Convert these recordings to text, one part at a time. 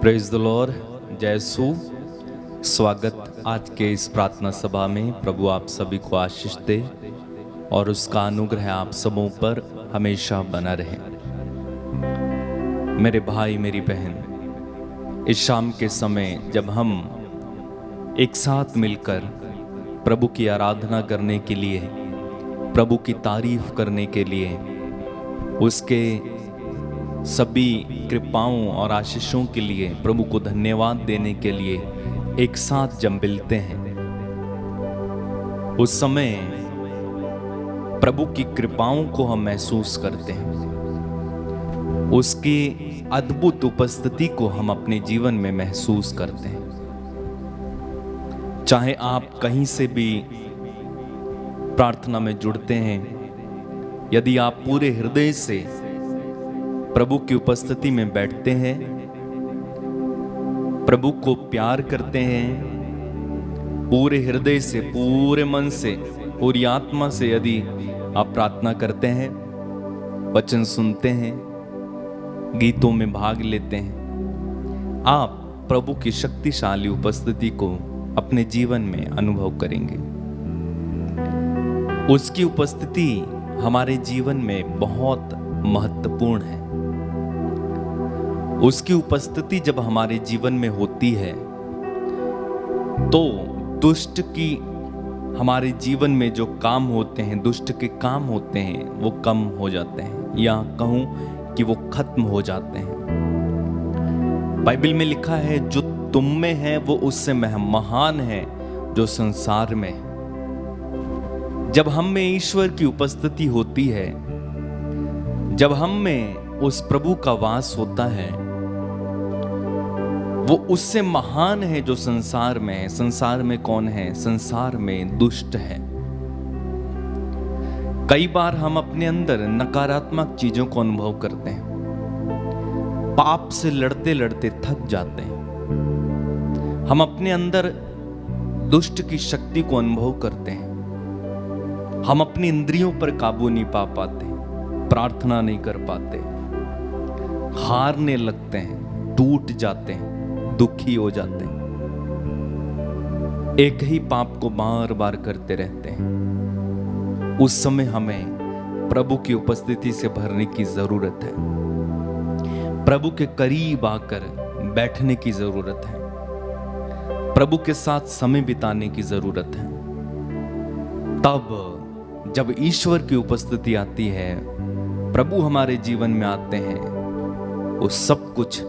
Praise the Lord. जय यीशु। स्वागत आज के इस प्रार्थना सभा में। प्रभु आप सभी को आशीष दे और उसका अनुग्रह आप सबों पर हमेशा बना रहे। मेरे भाई मेरी बहन, इस शाम के समय जब हम एक साथ मिलकर प्रभु की आराधना करने के लिए, प्रभु की तारीफ करने के लिए, उसके सभी कृपाओं और आशीषों के लिए प्रभु को धन्यवाद देने के लिए एक साथ जब मिलते हैं, उस समय प्रभु की कृपाओं को हम महसूस करते हैं, उसकी अद्भुत उपस्थिति को हम अपने जीवन में महसूस करते हैं। चाहे आप कहीं से भी प्रार्थना में जुड़ते हैं, यदि आप पूरे हृदय से प्रभु की उपस्थिति में बैठते हैं, प्रभु को प्यार करते हैं, पूरे हृदय से, पूरे मन से, पूरी आत्मा से यदि आप प्रार्थना करते हैं, वचन सुनते हैं, गीतों में भाग लेते हैं, आप प्रभु की शक्तिशाली उपस्थिति को अपने जीवन में अनुभव करेंगे। उसकी उपस्थिति हमारे जीवन में बहुत महत्वपूर्ण है। उसकी उपस्थिति जब हमारे जीवन में होती है तो दुष्ट की हमारे जीवन में जो काम होते हैं, दुष्ट के काम होते हैं, वो कम हो जाते हैं, या कहूं कि वो खत्म हो जाते हैं। बाइबल में लिखा है, जो तुम में है वो उससे महान है जो संसार में है। जब हम में ईश्वर की उपस्थिति होती है, जब हम में उस प्रभु का वास होता है, वो उससे महान है जो संसार में है। संसार में कौन है? संसार में दुष्ट है। कई बार हम अपने अंदर नकारात्मक चीजों को अनुभव करते हैं, पाप से लड़ते लड़ते थक जाते हैं। हम अपने अंदर दुष्ट की शक्ति को अनुभव करते हैं। हम अपनी इंद्रियों पर काबू नहीं पा पाते, प्रार्थना नहीं कर पाते, हारने लगते हैं, टूट जाते हैं, दुखी हो जाते हैं, एक ही पाप को बार बार करते रहते हैं। उस समय हमें प्रभु की उपस्थिति से भरने की जरूरत है। प्रभु के करीब आकर बैठने की जरूरत है। प्रभु के साथ समय बिताने की जरूरत है। तब जब ईश्वर की उपस्थिति आती है, प्रभु हमारे जीवन में आते हैं, वो सब कुछ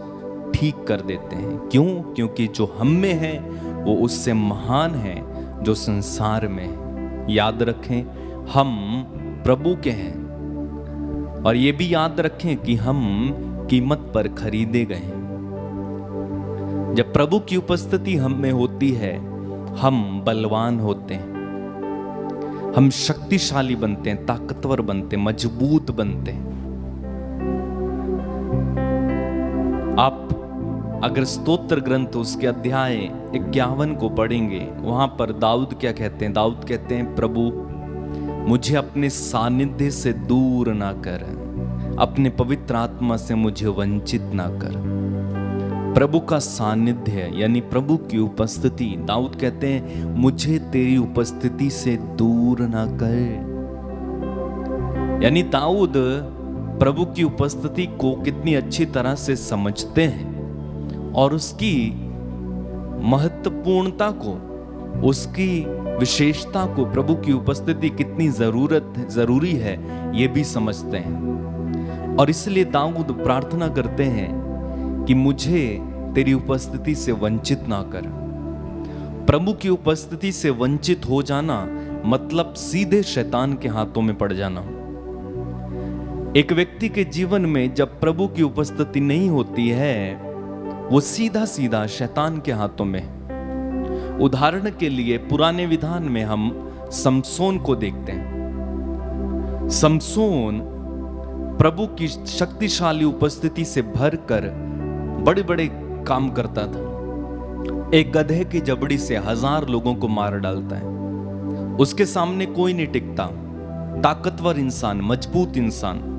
ठीक कर देते हैं। क्यों? क्योंकि जो हम में है वो उससे महान है जो संसार में है। याद रखें, हम प्रभु के हैं, और ये भी याद रखें कि हम कीमत पर खरीदे गए हैं। जब प्रभु की उपस्थिति हम में होती है, हम बलवान होते हैं, हम शक्तिशाली बनते हैं, ताकतवर बनते हैं, मजबूत बनते हैं। आप अगर स्तोत्र ग्रंथ उसके अध्याय 51 को पढ़ेंगे, वहां पर दाऊद क्या कहते हैं? दाऊद कहते हैं, प्रभु मुझे अपने सानिध्य से दूर ना कर, अपने पवित्र आत्मा से मुझे वंचित ना कर। प्रभु का सानिध्य यानी प्रभु की उपस्थिति, दाऊद कहते हैं, मुझे तेरी उपस्थिति से दूर ना कर। यानी दाऊद प्रभु की उपस्थिति को कितनी अच्छी तरह से समझते हैं और उसकी महत्वपूर्णता को, उसकी विशेषता को, प्रभु की उपस्थिति कितनी जरूरी है, ये भी समझते हैं। और इसलिए दाऊद प्रार्थना करते हैं कि मुझे तेरी उपस्थिति से वंचित ना कर। प्रभु की उपस्थिति से वंचित हो जाना मतलब सीधे शैतान के हाथों में पड़ जाना। एक व्यक्ति के जीवन में जब प्रभु की उपस्थिति नहीं होती है, वो सीधा सीधा शैतान के हाथों में। उदाहरण के लिए पुराने विधान में हम समसोन को देखते हैं। समसोन प्रभु की शक्तिशाली उपस्थिति से भरकर बड़े बड़े काम करता था। एक गधे की जबड़ी से 1000 लोगों को मार डालता है। उसके सामने कोई नहीं टिकता, ताकतवर इंसान, मजबूत इंसान।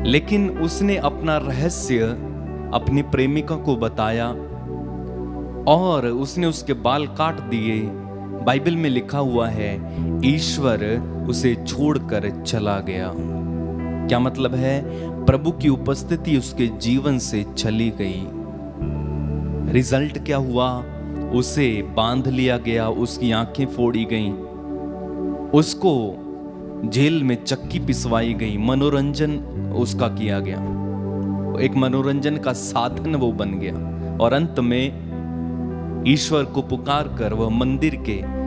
लेकिन उसने अपना रहस्य अपनी प्रेमिका को बताया और उसने उसके बाल काट दिए। बाइबल में लिखा हुआ है ईश्वर उसे छोड़कर चला गया। क्या मतलब है? प्रभु की उपस्थिति उसके जीवन से चली गई। रिजल्ट क्या हुआ? उसे बांध लिया गया, उसकी आंखें फोड़ी गईं, उसको जेल में चक्की पिसवाई गई, मनोरंजन उसका किया गया, एक मनोरंजन का साधन वो बन गया। और अंत में ईश्वर को पुकार कर वह मंदिर के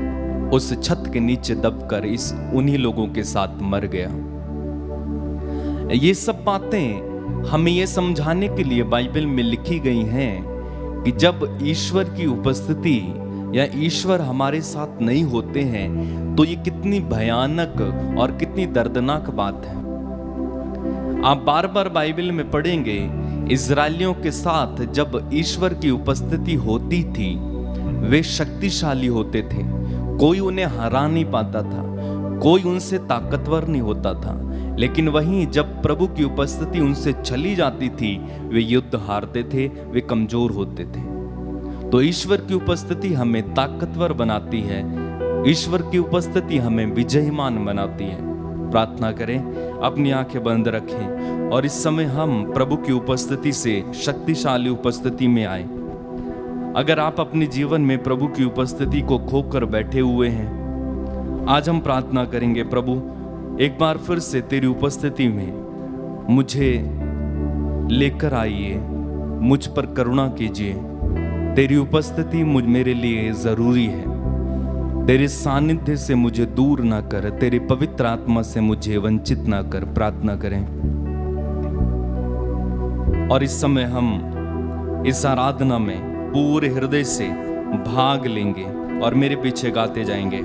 उस छत के नीचे दबकर उन्हीं लोगों के साथ मर गया। ये सब बातें हमें ये समझाने के लिए बाइबल में लिखी गई हैं कि जब ईश्वर की उपस्थिति या ईश्वर हमारे साथ नहीं होते हैं तो ये कितनी भयानक और कितनी दर्दनाक बात है। आप बार बार बाइबल में पढ़ेंगे, इजरायलियों के साथ जब ईश्वर की उपस्थिति होती थी वे शक्तिशाली होते थे, कोई उन्हें हरा नहीं पाता था, कोई उनसे ताकतवर नहीं होता था। लेकिन वहीं जब प्रभु की उपस्थिति उनसे चली जाती थी वे युद्ध हारते थे, वे कमजोर होते थे। तो ईश्वर की उपस्थिति हमें ताकतवर बनाती है, ईश्वर की उपस्थिति हमें विजयमान बनाती है। प्रार्थना करें, अपनी आंखें बंद रखें और इस समय हम प्रभु की उपस्थिति से शक्तिशाली उपस्थिति में आए। अगर आप अपने जीवन में प्रभु की उपस्थिति को खोकर बैठे हुए हैं, आज हम प्रार्थना करेंगे, प्रभु एक बार फिर से तेरी उपस्थिति में मुझे लेकर आइए, मुझ पर करुणा कीजिए। तेरी उपस्थिति मेरे लिए जरूरी है। तेरे सानिध्य से मुझे दूर ना कर, तेरे पवित्र आत्मा से मुझे वंचित ना कर। प्रार्थना करें और इस समय हम इस आराधना में पूरे हृदय से भाग लेंगे और मेरे पीछे गाते जाएंगे।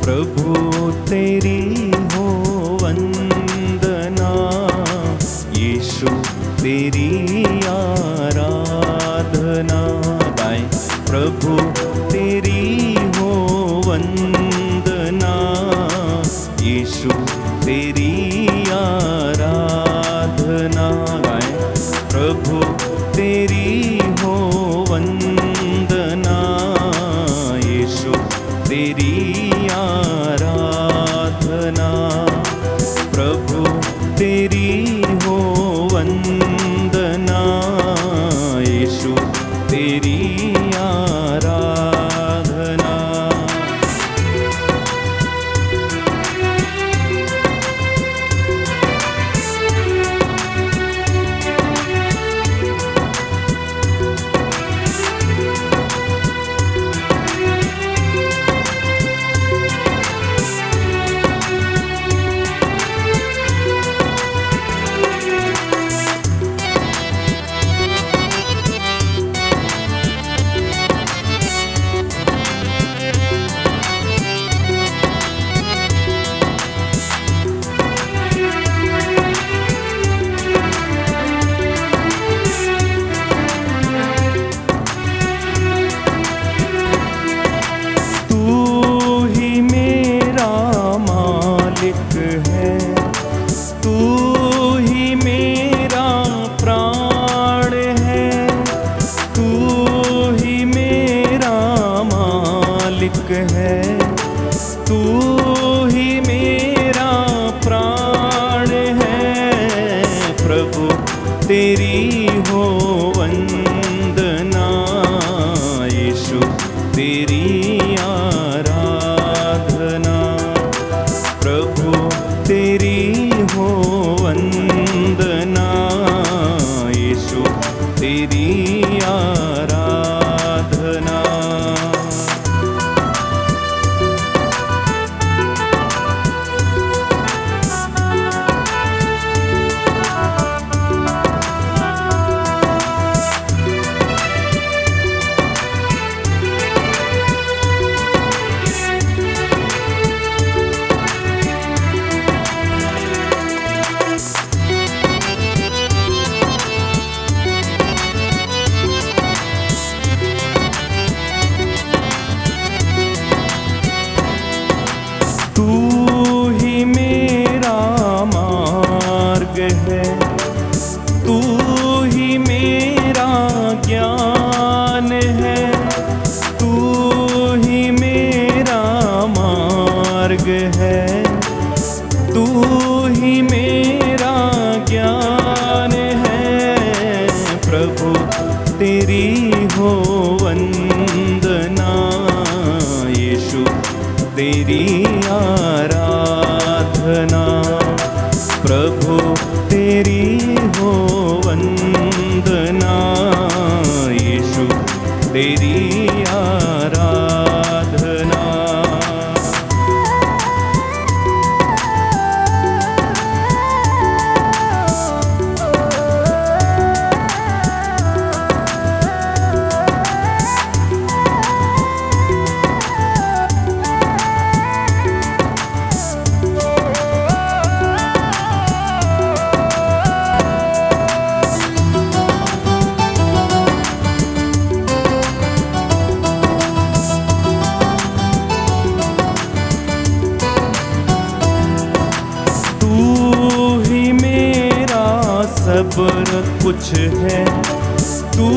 प्रभु तेरी हो वंदना, यीशु तेरी आराधना। गाएं, प्रभु तेरी हो वंदना, यीशु तेरी आराधना। गाएं, प्रभु तेरी हो वंदना, यीशु तेरी आराधना। प्रभु तेरी हो वंदना, यीशु तेरी आराधना। है, तू ही मेरा प्राण है। प्रभु तेरी हो वंदना, यीशु तेरी आराधना। प्रभु तेरी हो वंदना, यीशु तेरी आराधना। आराधना। सब कुछ है, तू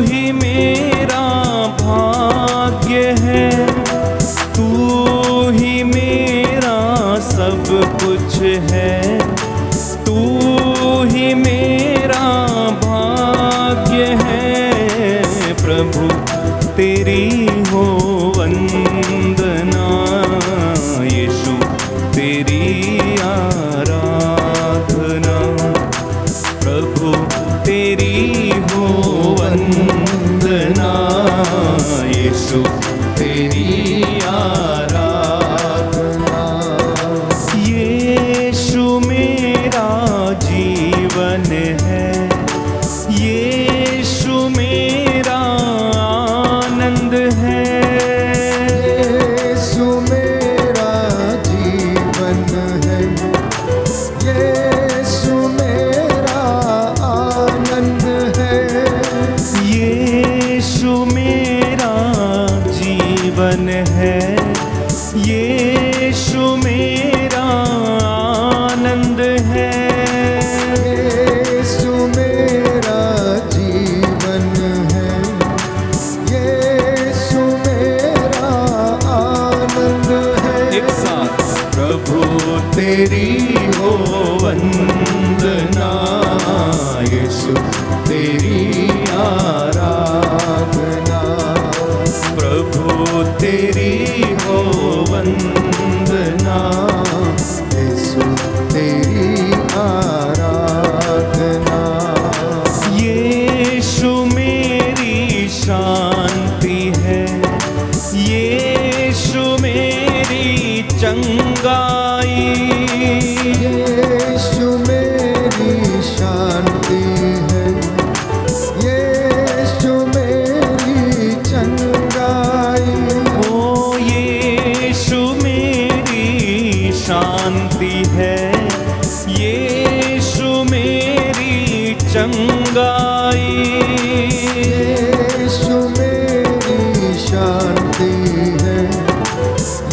ही मेरा भाग्य है, तू ही मेरा सब कुछ है, तू ही मेरा भाग्य है। प्रभु तेरी हो वंदना, यीशु तेरी आराधना। प्रभु तेरी हो वंदना, यीशु तेरी आराधना। यीशु मेरा जीवन है, यीशु मेरा आनंद है, यीशु मेरा जीवन है, यीशु मेरा आनंद है, यीशु मेरा जीवन है, यीशु मेरा आनंद है। यीशु मेरा जीवन है, यीशु मेरा आनंद है। एक साथ प्रभु तेरी हो वंदना, यीशु तेरी आराधना। प्रभु तेरी हो वंदना, यीशु तेरी आराधना। यीशु मेरी शांति है, यीशु मेरी चंगाई, यीशु मेरी शांति है, यीशु मेरी चंगाई। ओ यीशु मेरी शांति है, यीशु मेरी चंगाई। यीशु मेरी शांति है,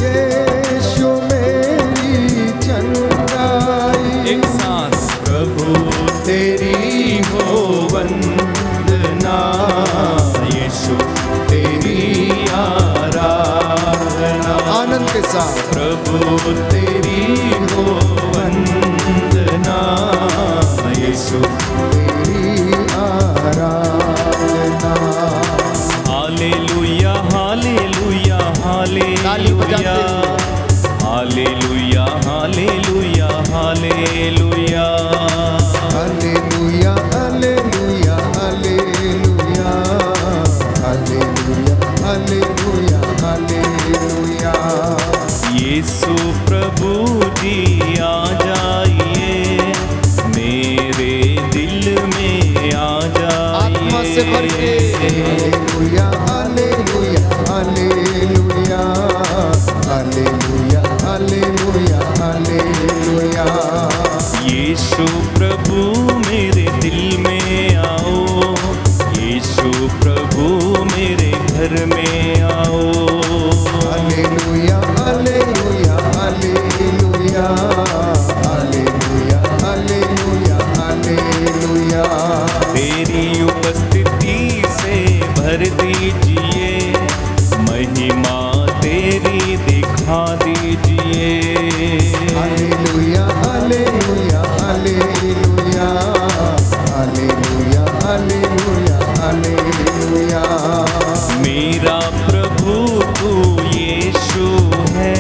यीशु मेरी चंगाई। एक साथ प्रभु तेरी हो वंदना, यीशु तेरी आराधना। आनंद के साथ प्रभु तेरी हो वंदना, यीशु तेरी आराधना। हालेलुया हालेलुया ताली बजाते hallelujah, hallelujah hallelujah hallelujah. Hallelujah hallelujah hallelujah hallelujah hallelujah hallelujah. Yeshu प्रभु जी आ जाइए, मेरे दिल में आ आत्मा से भर के जाइए। Hallelujah hallelujah hallelujah hallelujah hallelujah hallelujah. Yeshu प्रभु मेरे दिल में आओ, यीशु प्रभु मेरे घर में आओ। Hallelujah hallelujah hallelujah hallelujah hallelujah hallelujah. तेरी उपस्थिति से भर दीजिए, महिमा तेरी दिखा दीजिए। Hallelujah hallelujah hallelujah hallelujah hallelujah hallelujah. मेरा प्रभु तू यीशु है,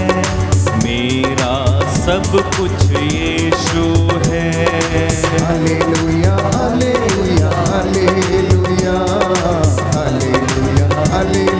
मेरा सब कुछ यीशु है। Hallelujah hallelujah hallelujah hallelujah hallelujah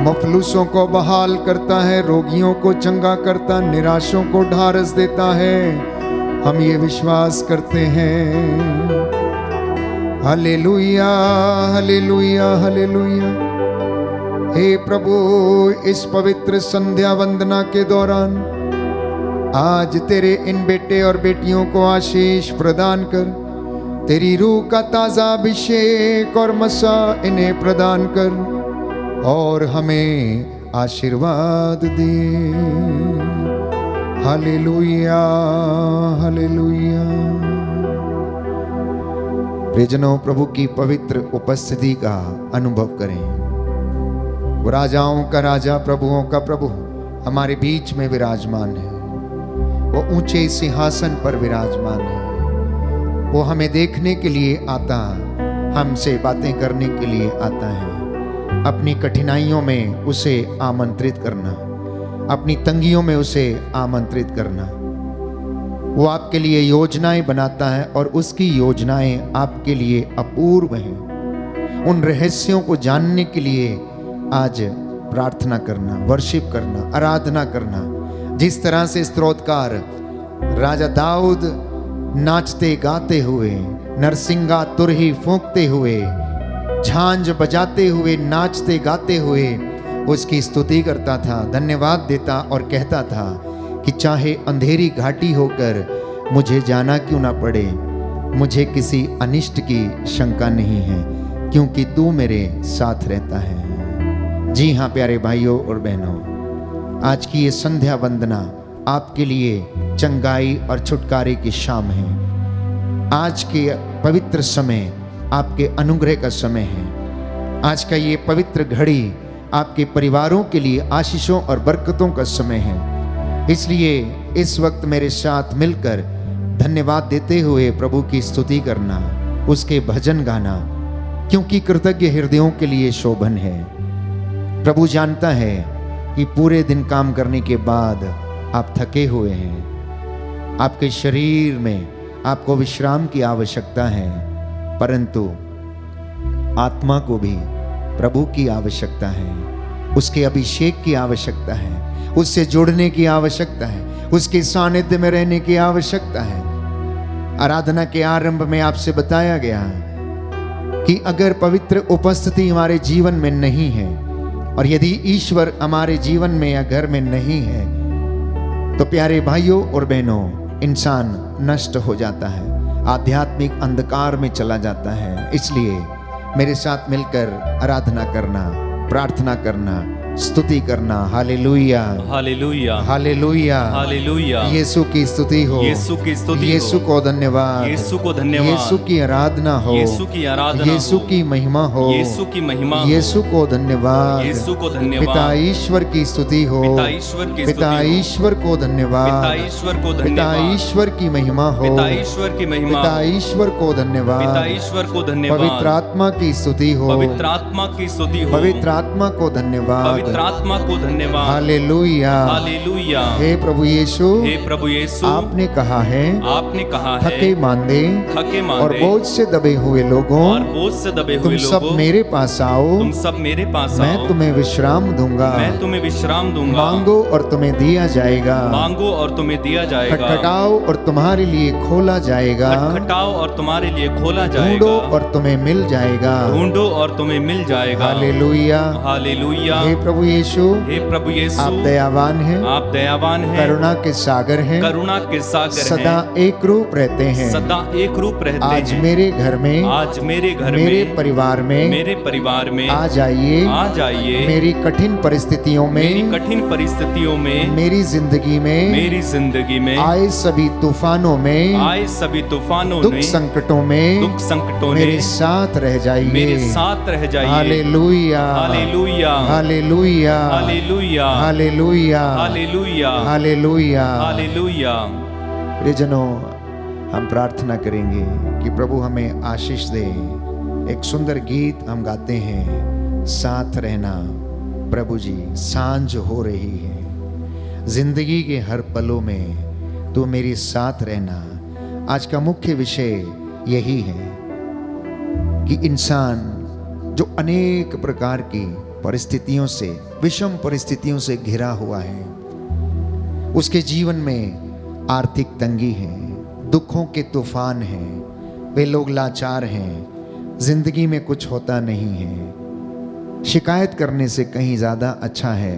मफलूसों को बहाल करता है, रोगियों को चंगा करता, निराशों को ढारस देता है। हम ये विश्वास करते हैं। Hallelujah, hallelujah, hallelujah. हे प्रभु, इस पवित्र संध्या वंदना के दौरान आज तेरे इन बेटे और बेटियों को आशीष प्रदान कर, तेरी रूह का ताजा अभिषेक और मसा इन्हें प्रदान कर और हमें आशीर्वाद दे। Hallelujah, hallelujah. प्रियजनों, प्रभु की पवित्र उपस्थिति का अनुभव करें। वो राजाओं का राजा, प्रभुओं का प्रभु हमारे बीच में विराजमान है। वो ऊंचे सिंहासन पर विराजमान है। वो हमें देखने के लिए आता, हमसे बातें करने के लिए आता है। अपनी कठिनाइयों में उसे आमंत्रित करना, अपनी तंगियों में उसे आमंत्रित करना। वो आपके लिए योजनाएं बनाता है और उसकी योजनाएं आपके लिए अपूर्व हैं। उन रहस्यों को जानने के लिए आज प्रार्थना करना, वर्शिप करना, आराधना करना। जिस तरह से स्तोत्रकार राजा दाऊद नाचते गाते हुए, नरसिंगा तुरही फूंकते हुए, झांझ बजाते हुए, नाचते गाते हुए उसकी स्तुति करता था, धन्यवाद देता और कहता था कि चाहे अंधेरी घाटी होकर मुझे जाना क्यों ना पड़े, मुझे किसी अनिष्ट की शंका नहीं है, क्योंकि तू मेरे साथ रहता है। जी हाँ प्यारे भाइयों और बहनों, आज की ये संध्या वंदना आपके लिए चंगाई और छुटकारे की शाम है। आज के पवित्र समय आपके अनुग्रह का समय है। आज का ये पवित्र घड़ी आपके परिवारों के लिए आशीषों और बरकतों का समय है। इसलिए इस वक्त मेरे साथ मिलकर धन्यवाद देते हुए प्रभु की स्तुति करना, उसके भजन गाना, क्योंकि कृतज्ञ हृदयों के लिए शोभन है। प्रभु जानता है कि पूरे दिन काम करने के बाद आप थके हुए हैं, आपके शरीर में आपको विश्राम की आवश्यकता है, परंतु आत्मा को भी प्रभु की आवश्यकता है, उसके अभिषेक की आवश्यकता है, उससे जुड़ने की आवश्यकता है, उसके सानिध्य में रहने की आवश्यकता है। आराधना के आरंभ में आपसे बताया गया कि अगर पवित्र उपस्थिति हमारे जीवन में नहीं है और यदि ईश्वर हमारे जीवन में या घर में नहीं है तो प्यारे भाइयों और बहनों, इंसान नष्ट हो जाता है, आध्यात्मिक अंधकार में चला जाता है। इसलिए मेरे साथ मिलकर आराधना करना, प्रार्थना करना, स्तुति करना। Hallelujah, hallelujah, hallelujah, hallelujah. Yeshu की स्तुति हो, यीशु की स्तुति हो, यीशु को धन्यवाद, यीशु को धन्यवाद, यीशु की आराधना हो, यीशु की आराधना यीशु हो, की महिमा हो, यीशु की महिमा हो, यीशु को धन्यवाद, यीशु को धन्यवाद। पिता ईश्वर की स्तुति हो, पिता ईश्वर की स्तुति पिता हो, ईश्वर को धन्यवाद, पिता ईश्वर को पिता धन्यवाद, ईश्वर की महिमा हो, पिता ईश्वर की महिमा पिता हो, ईश्वर को धन्यवाद, पिता ईश्वर को धन्यवाद, पवित्र आत्मा की स्तुति हो, पवित्र आत्मा की स्तुति हो, पवित्र आत्मा को धन्यवाद, पवित्र आत्मा को धन्यवाद। Hallelujah, hallelujah. हे प्रभु यीशु, हे प्रभु यीशु, आपने कहा है, आपने कहा है, थके मांदे थके और मांदे बोझ से दबे हुए लोगों, और बोझ से दबे तुम हुए सब लोगों, मेरे पास आओ, तुम सब मेरे पास मैं आओ, तुम्हें विश्राम दूंगा। मैं तुम्हें विश्राम दूंगा। मांगो और तुम्हें दिया जाएगा, मांगो और तुम्हें दिया जाएगा। खटखटाओ और तुम्हारे लिए खोला जाएगा, खटखटाओ और तुम्हारे लिए खोला ढूंढो जाएगा, और तुम्हें मिल जाएगा। ढूंढो और तुम्हें मिल जाएगा। Hallelujah, hallelujah. हे प्रभु यीशु, हे प्रभु यीशु, आप दयावान हैं, आप दयावान हैं, करुणा के सागर हैं, करुणा के सागर सदा हैं, एक रूप रहते हैं। सदा एक रूप रहते आज हैं। मेरे घर में, आज मेरे घर मेरे में, परिवार में, मेरे परिवार में आ जाइए, आ जाइए। मेरी कठिन परिस्थितियों मेरी में, कठिन परिस्थितियों में, मेरी जिंदगी में, मेरी जिंदगी में आए सभी तूफानों में, आए सभी तूफानों दुख में, संकटों में, दुख संकटों मेरे में साथ रह जाइए, मेरे साथ रह जाइए। Hallelujah, hallelujah, hallelujah, hallelujah, hallelujah, hallelujah, hallelujah. Hallelujah. प्रियजनों, हम प्रार्थना करेंगे कि प्रभु हमें आशीष दे। एक सुंदर गीत हम गाते हैं, साथ रहना प्रभु जी। सांझ हो रही है, जिंदगी के हर पलों में तू मेरे साथ रहना। आज का मुख्य विषय यही है कि इंसान जो अनेक प्रकार की परिस्थितियों से, विषम परिस्थितियों से घिरा हुआ है। उसके जीवन में आर्थिक तंगी है, दुखों के तूफान हैं, वे लोग लाचार हैं, जिंदगी में कुछ होता नहीं है। शिकायत करने से कहीं ज़्यादा अच्छा है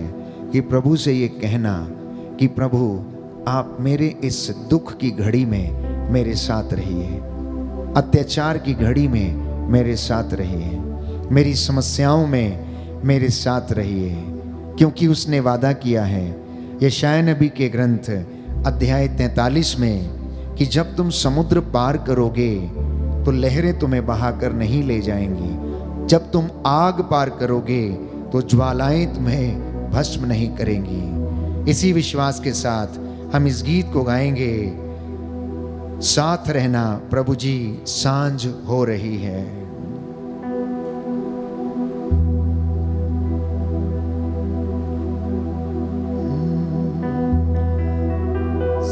कि प्रभु से ये कहना कि प्रभु आप मेरे इस दुख की घड़ी में मेरे साथ रहिए, अत्याचार की घड़ी में मेरे साथ रहिए, मेरी समस्याओं में मेरे साथ रहिए, क्योंकि उसने वादा किया है यशायाह नबी के ग्रंथ अध्याय 43 में कि जब तुम समुद्र पार करोगे तो लहरें तुम्हें बहाकर नहीं ले जाएंगी, जब तुम आग पार करोगे तो ज्वालाएं तुम्हें भस्म नहीं करेंगी। इसी विश्वास के साथ हम इस गीत को गाएंगे, साथ रहना प्रभु जी सांझ हो रही है।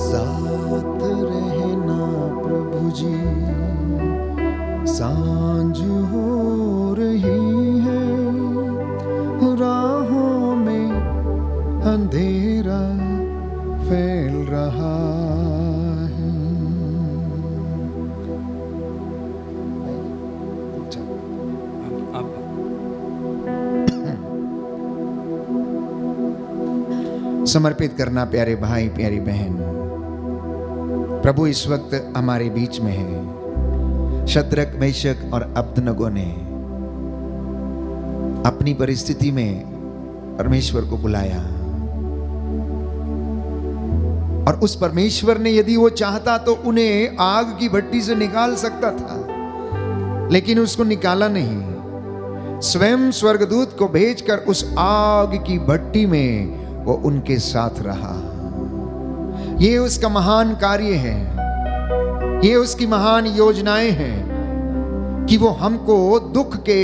साथ रहना प्रभु जी सांझ हो रही है, राहों में अंधेरा फैल रहा है। समर्पित करना प्यारे भाई प्यारी बहन, प्रभु इस वक्त हमारे बीच में है। शद्रक मेशक और अबदनगो ने अपनी परिस्थिति में परमेश्वर को बुलाया और उस परमेश्वर ने यदि वो चाहता तो उन्हें आग की भट्टी से निकाल सकता था, लेकिन उसको निकाला नहीं। स्वयं स्वर्गदूत को भेजकर उस आग की भट्टी में वो उनके साथ रहा। ये उसका महान कार्य है, ये उसकी महान योजनाएं हैं कि वो हमको दुख के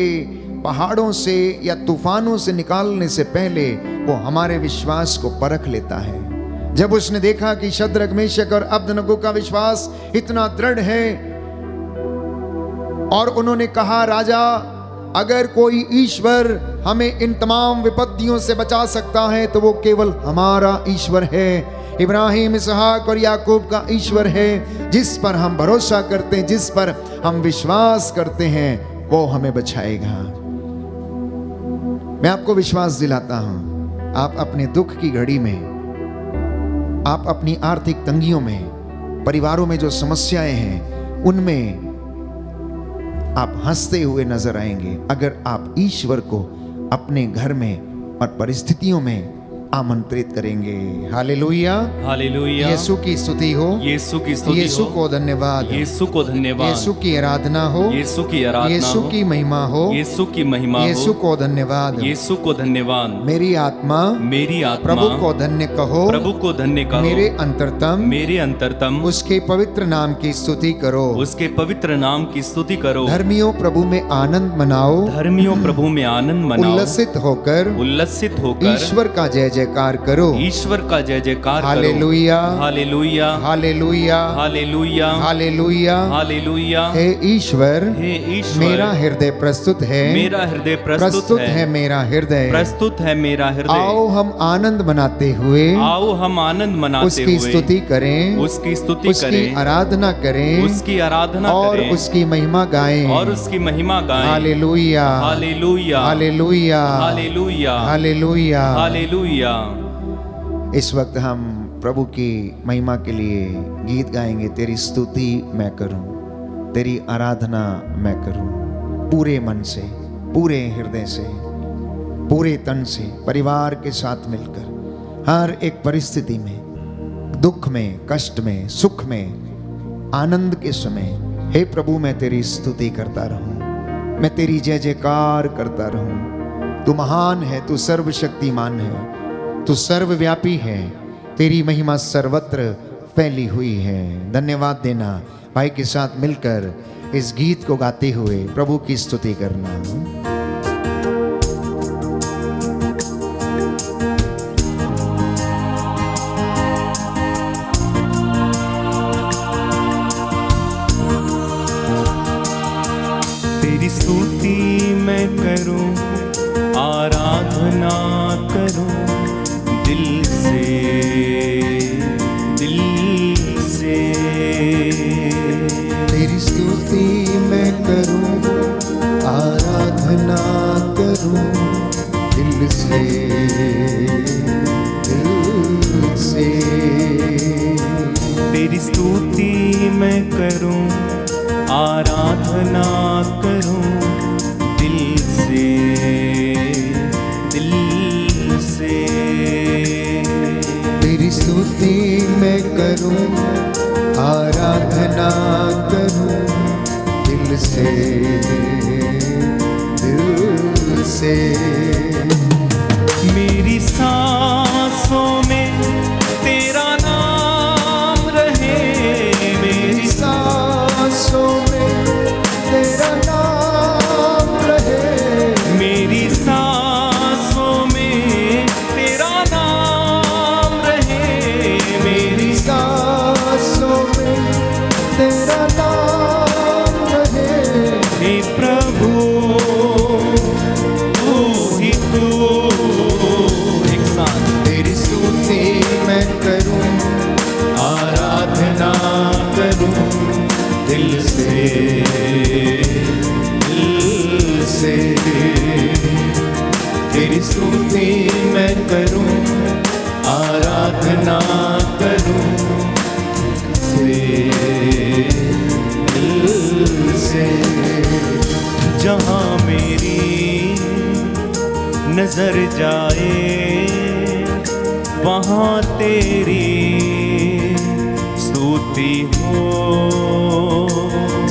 पहाड़ों से या तूफानों से निकालने से पहले वो हमारे विश्वास को परख लेता है। जब उसने देखा कि शद्रक मेशक और अबदनगो का विश्वास इतना दृढ़ है और उन्होंने कहा, राजा अगर कोई ईश्वर हमें इन तमाम विपत्तियों से बचा सकता है तो वो केवल हमारा ईश्वर है, इब्राहिम, इसहाक और याकूब का ईश्वर है, जिस पर हम भरोसा करते हैं, जिस पर हम विश्वास करते हैं, वो हमें बचाएगा। मैं आपको विश्वास दिलाता हूं, आप अपने दुख की घड़ी में, आप अपनी आर्थिक तंगियों में, परिवारों में जो समस्याएं हैं उनमें आप हंसते हुए नजर आएंगे अगर आप ईश्वर को अपने घर में और परिस्थितियों में आमंत्रित करेंगे। Hallelujah, hallelujah. यीशु की स्तुति हो, यीशु की स्तुति यीशु हो, को धन्यवाद, यीशु को धन्यवाद, यीशु की आराधना हो, यीशु की आराधना यीशु हो, की महिमा हो, यीशु की महिमा यीशु हो, को धन्यवाद, यीशु को धन्यवाद। मेरी आत्मा मेरी आत्मा प्रभु को धन्य कहो, प्रभु को धन्य कहो, मेरे अंतरतम मेरे अंतरतम उसके पवित्र नाम की स्तुति करो, उसके पवित्र नाम की स्तुति करो। धर्मियों प्रभु में आनंद मनाओ, धर्मियों प्रभु में आनंद मनाओ, उल्लसित होकर ईश्वर का जय जयकार करो। ईश्वर का जय जयकार करो। Hallelujah, hallelujah, hallelujah, hallelujah, hallelujah, hallelujah. हे ईश्वर, हे ईश्वर, मेरा हृदय प्रस्तुत है, मेरा हृदय प्रस्तुत है मेरा हृदय, प्रस्तुत है मेरा हृदय। आओ हम आनंद मनाते हुए, आओ हम आनंद मनाते उसकी हुए स्तुति करें, उसकी स्तुति उसकी करें, आराधना करें, उसकी आराधना और करें, उसकी महिमा गाएं, और उसकी महिमा गाएं। Hallelujah, hallelujah, hallelujah, hallelujah, hallelujah, hallelujah. इस वक्त हम प्रभु की महिमा के लिए गीत गाएंगे। तेरी स्तुति मैं करूं, तेरी आराधना मैं करूं, पूरे मन से, पूरे हृदय से, पूरे तन से, परिवार के साथ मिलकर, हर एक परिस्थिति में, दुख में, कष्ट में, सुख में, आनंद के समय, हे प्रभु मैं तेरी स्तुति करता रहूं, मैं तेरी जय जयकार करता रहूं। तू महान है, तू सर्वशक्तिमान है, तू सर्वव्यापी है, तेरी महिमा सर्वत्र फैली हुई है। धन्यवाद देना, भाई के साथ मिलकर इस गीत को गाते हुए प्रभु की स्तुति करना। तेरी स्तुति मैं करूं, आराधना करूं दिल से, दिल से। तेरी स्तुति मैं करूं, आराधना करूं दिल से, दिल से। तेरी स्तुति मैं करूं, आराधना करूं दिल से, दिल से। तेरी स्तुति मैं करूं, आराधना करूं दिल से, दिल से। मेरी सांसों में तेरा नाम रहे, मेरी सांसों में तेरा नाम रहे, मेरी सांसों में तेरा नाम रहे, मेरी सांसों में तेरा नाम रहे। हे प्रभु तू ही तू। एक साथ तेरी स्तुति मैं करूं, आराधना करूं दिल से, दिल से। तेरी स्तुति मैं करूं, आराधना करूं से, दिल से। जहां मेरी नजर जाए वहां तेरी स्तुति हो,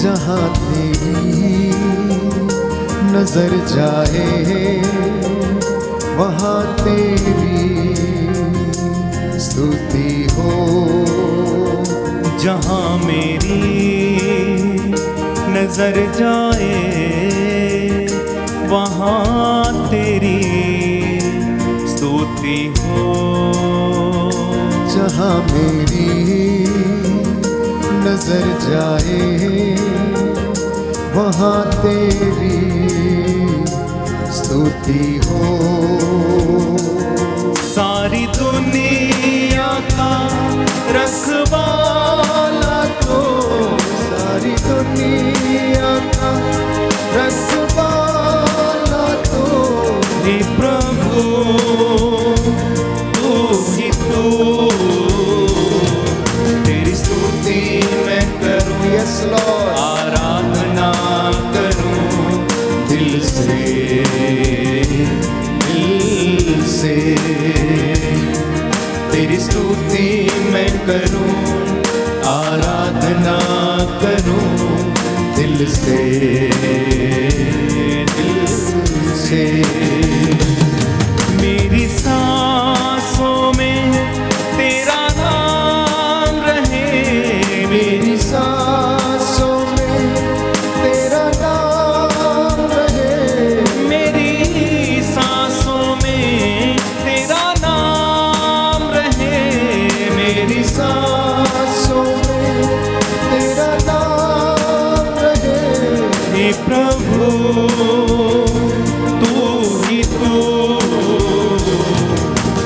जहां तेरी नजर जाए वहां तेरी स्तुति हो। जहां मेरी नजर जाए वहां तेरी स्तुति हो। जहां मेरी नजर जाए वहां तेरी स्तुति हो। सारी दुनिया का रखवाला तो, सारी दुनिया का रखवाला तो हे प्रभु तू ही तू। तेरी स्तुति मैं करूं, यस लॉर्ड, आराधना करूं दिल से, दिल से। तेरी स्तुति मैं करूं, आराधना करूं दिल से, दिल से। मेरी सांसों में तेरा नाम रहे, मेरी सांसों में तेरा नाम रहे, मेरी सांसों में तेरा नाम रहे, मेरी सांसों में तेरा नाम रहे। हे प्रभु तू ही तू।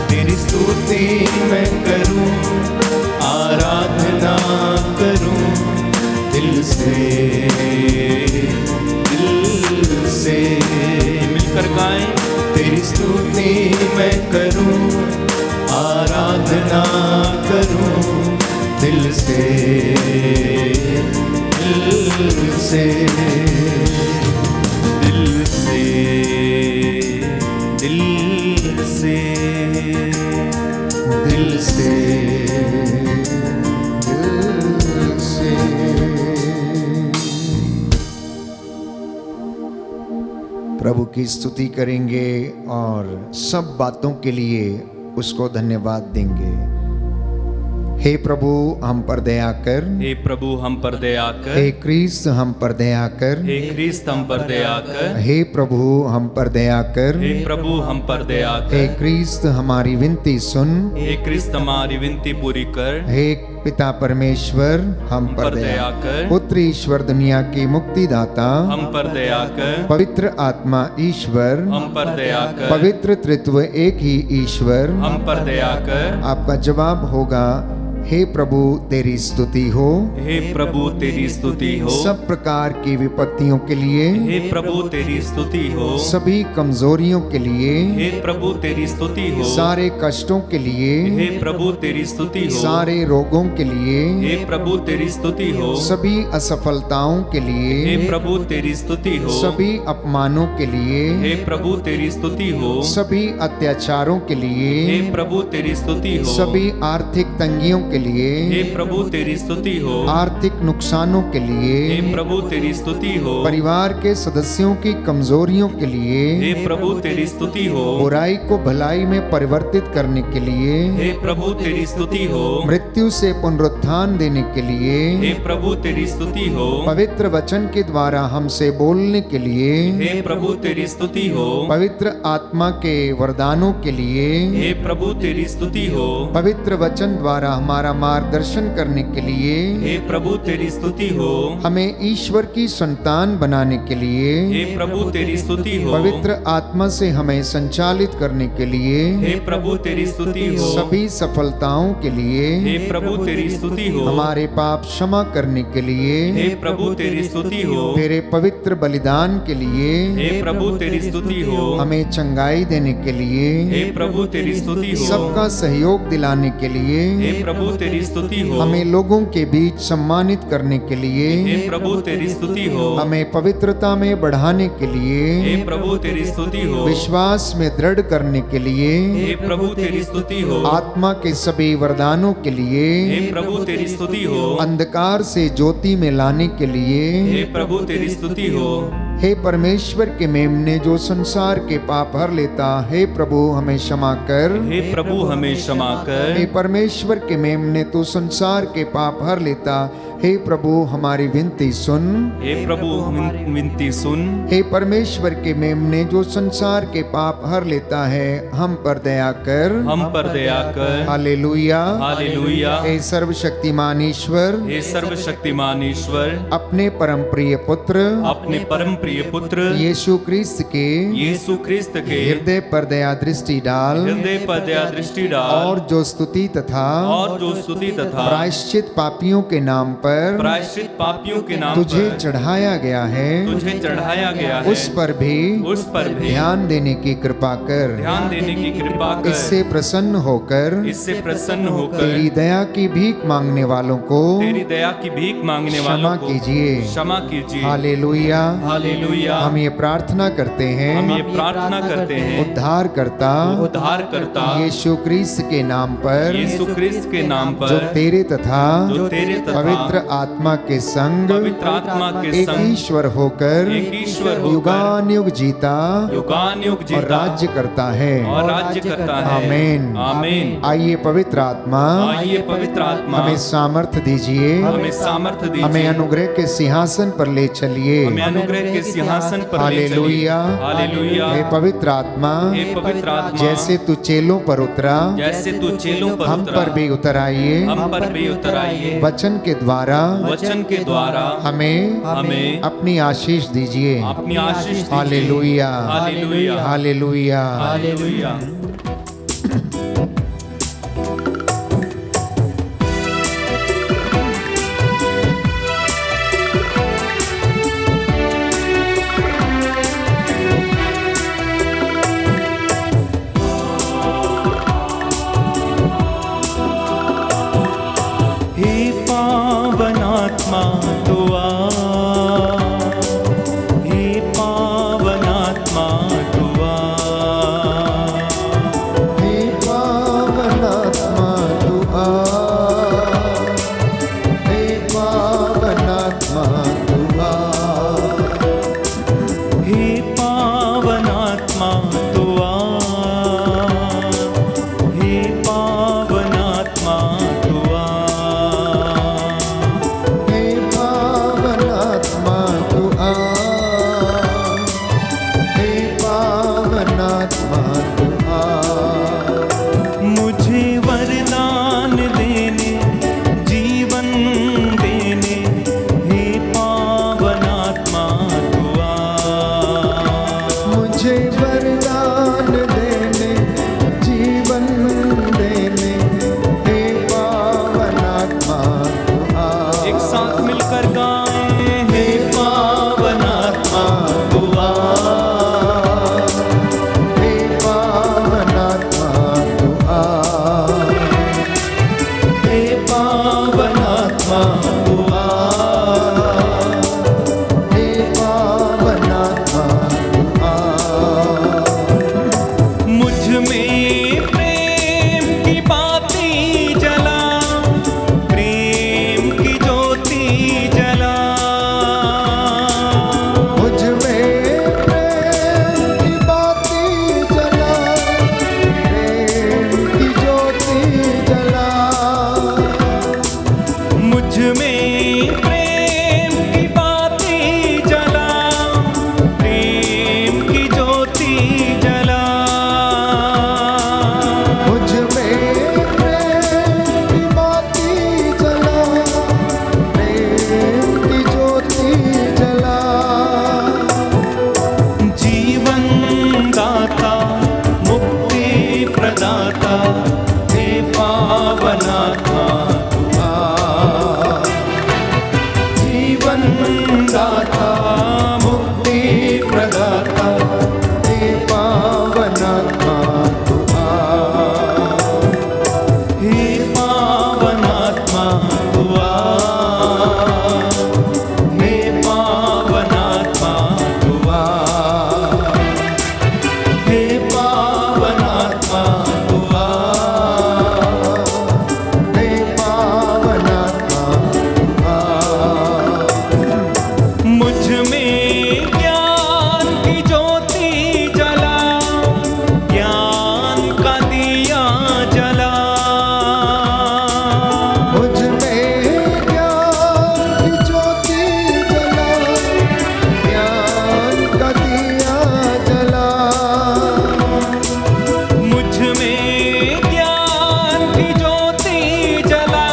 तेरी स्तुति मैं करूं, आराधना करूं दिल से, दिल से। मिलकर गाएं। तेरी स्तुति मैं करूं, आराधना करूं दिल से, दिल से, दिल से, दिल से, दिल से, दिल से। प्रभु की स्तुति करेंगे और सब बातों के लिए उसको धन्यवाद देंगे। हे प्रभु हम पर दया कर, हे प्रभु हम पर दया कर, हे क्रिस्त हम पर दया कर, हे ख्रिस्त हम पर दया कर, हे प्रभु हम पर दया कर, हे प्रभु हम पर दया हे कर, क्रिस्त हमारी विनती सुन, हे ख्रिस्त हमारी विनती पूरी कर, हे पिता परमेश्वर हम पर दया कर, पुत्र ईश्वर दुनिया की मुक्तिदाता हम पर दया कर, पवित्र आत्मा ईश्वर, हम पर दया कर, पवित्र त्रित्व एक ही ईश्वर, हम पर दया कर। आपका जवाब होगा, हे प्रभु तेरी स्तुति हो, हे प्रभु तेरी स्तुति हो, सब प्रकार की विपत्तियों के लिए, हे प्रभु तेरी स्तुति हो, सभी कमजोरियों के लिए, हे प्रभु तेरी स्तुति हो, सारे कष्टों के लिए, हे प्रभु तेरी स्तुति हो, सारे रोगों के लिए, हे प्रभु तेरी स्तुति हो, सभी असफलताओं के हे लिए, प्रभु तेरी स्तुति हो, सभी अपमानों के लिए, हे प्रभु तेरी स्तुति हो, सभी अत्याचारों के हे लिए, प्रभु तेरी स्तुति हो, सभी आर्थिक तंगियों के हे लिए, प्रभु तेरी स्तुति हो, आर्थिक नुकसानों के हे लिए, प्रभु तेरी स्तुति हो, परिवार के सदस्यों की कमजोरियों के हे लिए, प्रभु तेरी स्तुति हो, बुराई को भलाई में परिवर्तित करने के लिए, हे प्रभु तेरी स्तुति हो, मृत्यु से पुनरुत्थान देने के हे लिए, प्रभु तेरी स्तुति हो, पवित्र वचन के द्वारा हमसे बोलने के लिए, हे प्रभु तेरी स्तुति हो, पवित्र आत्मा के वरदानों के लिए, हे प्रभु तेरी स्तुति हो, पवित्र वचन द्वारा हमारा मार्गदर्शन करने के लिए, हे प्रभु तेरी स्तुति हो, हमें ईश्वर की संतान बनाने के लिए, हे प्रभु तेरी स्तुति हो, पवित्र आत्मा से हमें संचालित करने के लिए, हे प्रभु तेरी स्तुति हो, सभी सफलताओं के लिए, हे प्रभु तेरी स्तुति हो, हमारे पाप क्षमा करने के हे लिए, प्रभु तेरी स्तुति हो, तेरे पवित्र बलिदान के लिए, हे प्रभु तेरी स्तुति हो, हमें चंगाई देने के लिए, हे प्रभु तेरी स्तुति हो, सबका सहयोग दिलाने के लिए, हे प्रभु तेरी स्तुति हो, हमें लोगों के बीच सम्मानित करने के हे लिए, प्रभु तेरी स्तुति हो, हमें पवित्रता में बढ़ाने के हे लिए, प्रभु तेरी स्तुति हो, विश्वास में दृढ़ करने के लिए, हे प्रभु तेरी स्तुति हो, आत्मा के सभी वरदानों के लिए, हे प्रभु तेरी स्तुति हो, अंधकार से ज्योति में लाने के हे लिए, प्रभु तेरी स्तुति हो, हे परमेश्वर के मेमने जो संसार के पाप हर लेता, हे प्रभु हमें क्षमा कर, हे प्रभु हमें क्षमा कर, हे परमेश्वर के मेमने तू संसार के पाप हर लेता, हे प्रभु हमारी विनती सुन, हे प्रभु विनती सुन, हे परमेश्वर के मेमने जो संसार के पाप हर लेता है, हम पर दया कर, हम पर दया कर, हालेलुया। हालेलुया। हे सर्वशक्तिमान ईश्वर, हे सर्वशक्तिमान ईश्वर, अपने परम प्रिय पुत्र अपने परम प्रिय पुत्र यीशु क्रिस्त के यीशु क्रिस्त के हृदय पर दया दृष्टि डाल, हृदय पर दया दृष्टि डाल, और जो स्तुति तथा और जो स्तुति तथा प्रायश्चित पापियों के नाम पर प्रायश्चित पापियों के नाम तुझे पर चढ़ाया गया है, तुझे चढ़ाया गया है, उस पर भी ध्यान देने की कृपा कर, ध्यान देने की कृपा कर, इससे प्रसन्न होकर इससे प्रसन्न होकर तेरी दया की भीख मांगने वालों को तेरी दया की भीख मांगने क्षमा वालों को कीजिए। क्षमा कीजिए। हालेलुया। हालेलुया। हम ये प्रार्थना करते हम ये हैं प्रार्थना करते हैं उद्धार करता उद्धार करता यीशु क्रिस्त के नाम पर, यीशु क्रिस्त के नाम जो पर, तेरे तथा जो तेरे तथा पवित्र आत्मा के संग पवित्र आत्मा के एक संग ईश्वर होकर एक ईश्वर होकर युगान युग जीता युगान युग और जीता राज्य करता है। और राज्य करता है। आमीन। आमीन। आइए पवित्र आत्मा आइए पवित्र आत्मा हमें सामर्थ्य दीजिए, हमें सामर्थ्य दीजिए, हमें अनुग्रह के सिंहासन पर ले चलिए। हमें अनुग्रह के सिंहासन पर ले चलिए। हालेलुया। हालेलुया। हे पवित्र आत्मा, हे पवित्र आत्मा, जैसे तू चेलों पर उतरा, जैसे तू चेलों पर हम उतरा, पर भी उतर आइए। हम पर भी उतर आइए। वचन के द्वारा वचन के द्वारा हमें अपनी आशीष दीजिए। अपनी आशीष दीजिए। हालेलुया। हालेलुया। हालेलुया। हालेलुया। हे पावनात्मा तू आ, हे पावनात्मा तू आ, हे पावनात्मा तू आ, हे पावनात्मा तू आ, हे पावनात्मा तू आ, हे पावनात्मा तू आ, तू आ, हे पावन आत्मा तू आ। मुझ में प्रेम की बाती जला, प्रेम की ज्योति जला। मुझ में प्रेम की बाती जला, प्रेम की ज्योति जला। मुझ में प्रेम की बाती जला, प्रेम की ज्योति जला। मुझ में प्रेम की बाती जला, प्रेम की ज्योति जला। जीवन दाता मुक्ति प्रदाता हे पावन आत्मा तू आ। जीवन दाता मुक्ति प्रदाता हे पावन आत्मा तू आ। हे पावन आत्मा तू आ, हे पावन आत्मा तू आ, हे पावन आत्मा तू आ। हे पावन आत्मा तू आ। मुझ में ज्ञान की ज्योति जला, ज्ञान का दिया जला। मुझ में ज्ञान की ज्योति जला, ज्ञान का दिया जला। मुझ में ज्ञान की ज्योति जला,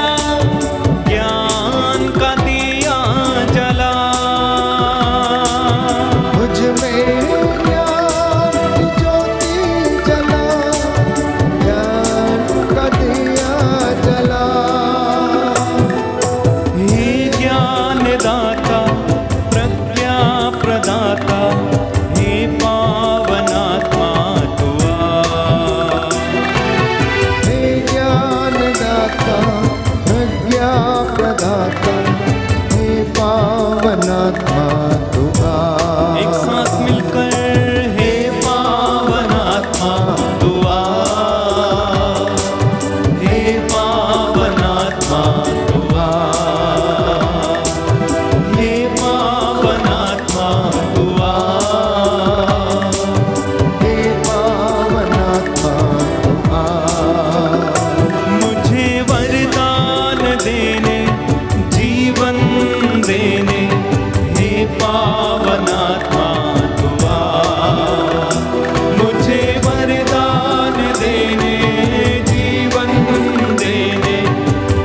ज्ञान का दिया जला। मुझ में ज्ञान की ज्योति जला, ज्ञान का दिया जला। हे ज्ञान दाता प्रज्ञा प्रदाता हे पावन आत्मा तू आ। हे ज्ञान दाता प्रज्ञा प्रदाता हे पावन आत्मा तू आ। एक साथ मिलकर हे पावन आत्मा तू आ, हे पावन आत्मा तू आ, हे पावन आत्मा तू आ। हे पावन आत्मा तू आ। मुझे वरदान देने जीवन देने हे पावन आत्मा तू आ। मुझे वरदान देने जीवन देने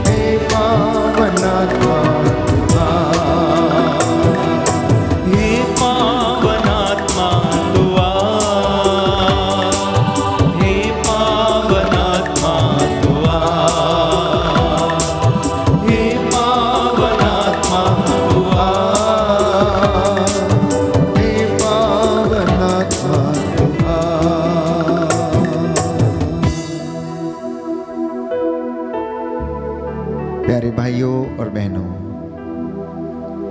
हे पावन आत्मा तू आ। हे पावन आत्मा तू आ, हे पावन आत्मा तू आ, हे पावन आत्मा तू आ। हे पावन आत्मा तू आ। प्यारे भाइयों और बहनों,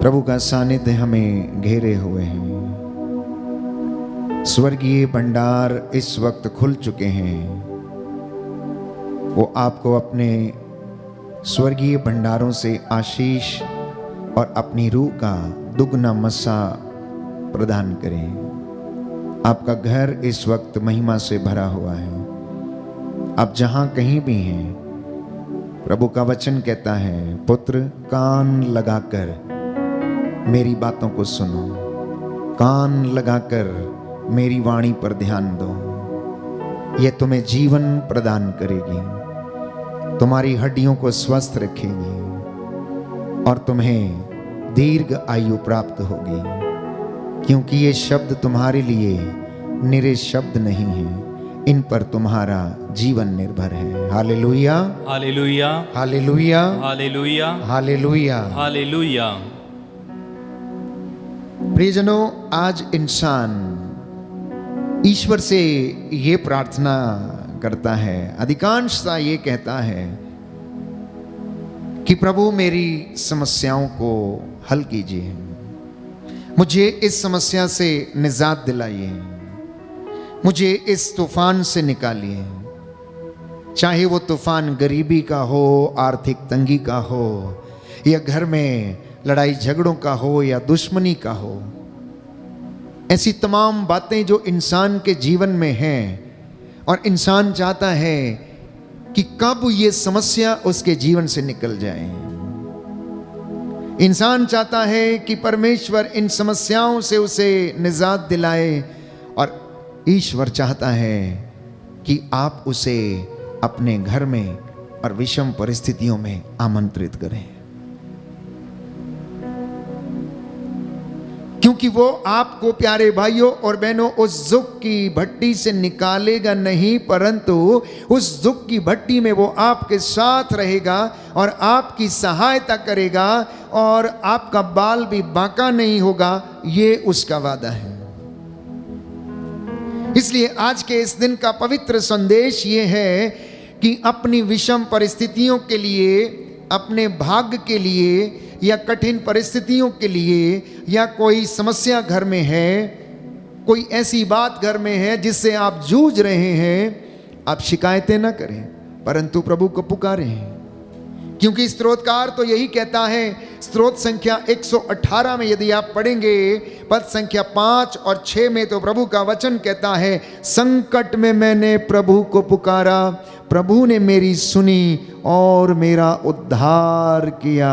प्रभु का सानिध्य हमें घेरे हुए हैं। स्वर्गीय भंडार इस वक्त खुल चुके हैं। वो आपको अपने स्वर्गीय भंडारों से आशीष और अपनी रूह का दुगना मस्सा प्रदान करें। आपका घर इस वक्त महिमा से भरा हुआ है। आप जहां कहीं भी हैं, प्रभु का वचन कहता है, पुत्र कान लगाकर मेरी बातों को सुनो, कान लगाकर मेरी वाणी पर ध्यान दो। यह तुम्हें जीवन प्रदान करेगी, तुम्हारी हड्डियों को स्वस्थ रखेगी और तुम्हें दीर्घ आयु प्राप्त होगी, क्योंकि ये शब्द तुम्हारे लिए निरे शब्द नहीं हैं, इन पर तुम्हारा जीवन निर्भर है। Hallelujah, hallelujah, hallelujah, hallelujah, hallelujah. Hallelujah. प्रियजनों, आज इंसान ईश्वर से ये प्रार्थना करता है, अधिकांशतः ये कहता है कि प्रभु मेरी समस्याओं को हल कीजिए, मुझे इस समस्या से निजात दिलाइए, मुझे इस तूफान से निकालिए, चाहे वो तूफान गरीबी का हो, आर्थिक तंगी का हो, या घर में लड़ाई झगड़ों का हो, या दुश्मनी का हो। ऐसी तमाम बातें जो इंसान के जीवन में हैं और इंसान चाहता है कि कब ये समस्या उसके जीवन से निकल जाए। इंसान चाहता है कि परमेश्वर इन समस्याओं से उसे निजात दिलाए, और ईश्वर चाहता है कि आप उसे अपने घर में और विषम परिस्थितियों में आमंत्रित करें, क्योंकि वो आपको प्यारे भाइयों और बहनों उस दुख की भट्टी से निकालेगा नहीं, परंतु उस दुख की भट्टी में वो आपके साथ रहेगा और आपकी सहायता करेगा, और आपका बाल भी बांका नहीं होगा, ये उसका वादा है। इसलिए आज के इस दिन का पवित्र संदेश ये है कि अपनी विषम परिस्थितियों के लिए, अपने भाग्य के लिए, या कठिन परिस्थितियों के लिए, या कोई समस्या घर में है, कोई ऐसी बात घर में है जिससे आप जूझ रहे हैं, आप शिकायतें ना करें, परंतु प्रभु को पुकारें। क्योंकि स्तोत्रकार तो यही कहता है, स्तोत्र संख्या 118 में यदि आप पढ़ेंगे पद संख्या 5 और 6 में, तो प्रभु का वचन कहता है, संकट में मैंने प्रभु को पुकारा, प्रभु ने मेरी सुनी और मेरा उद्धार किया।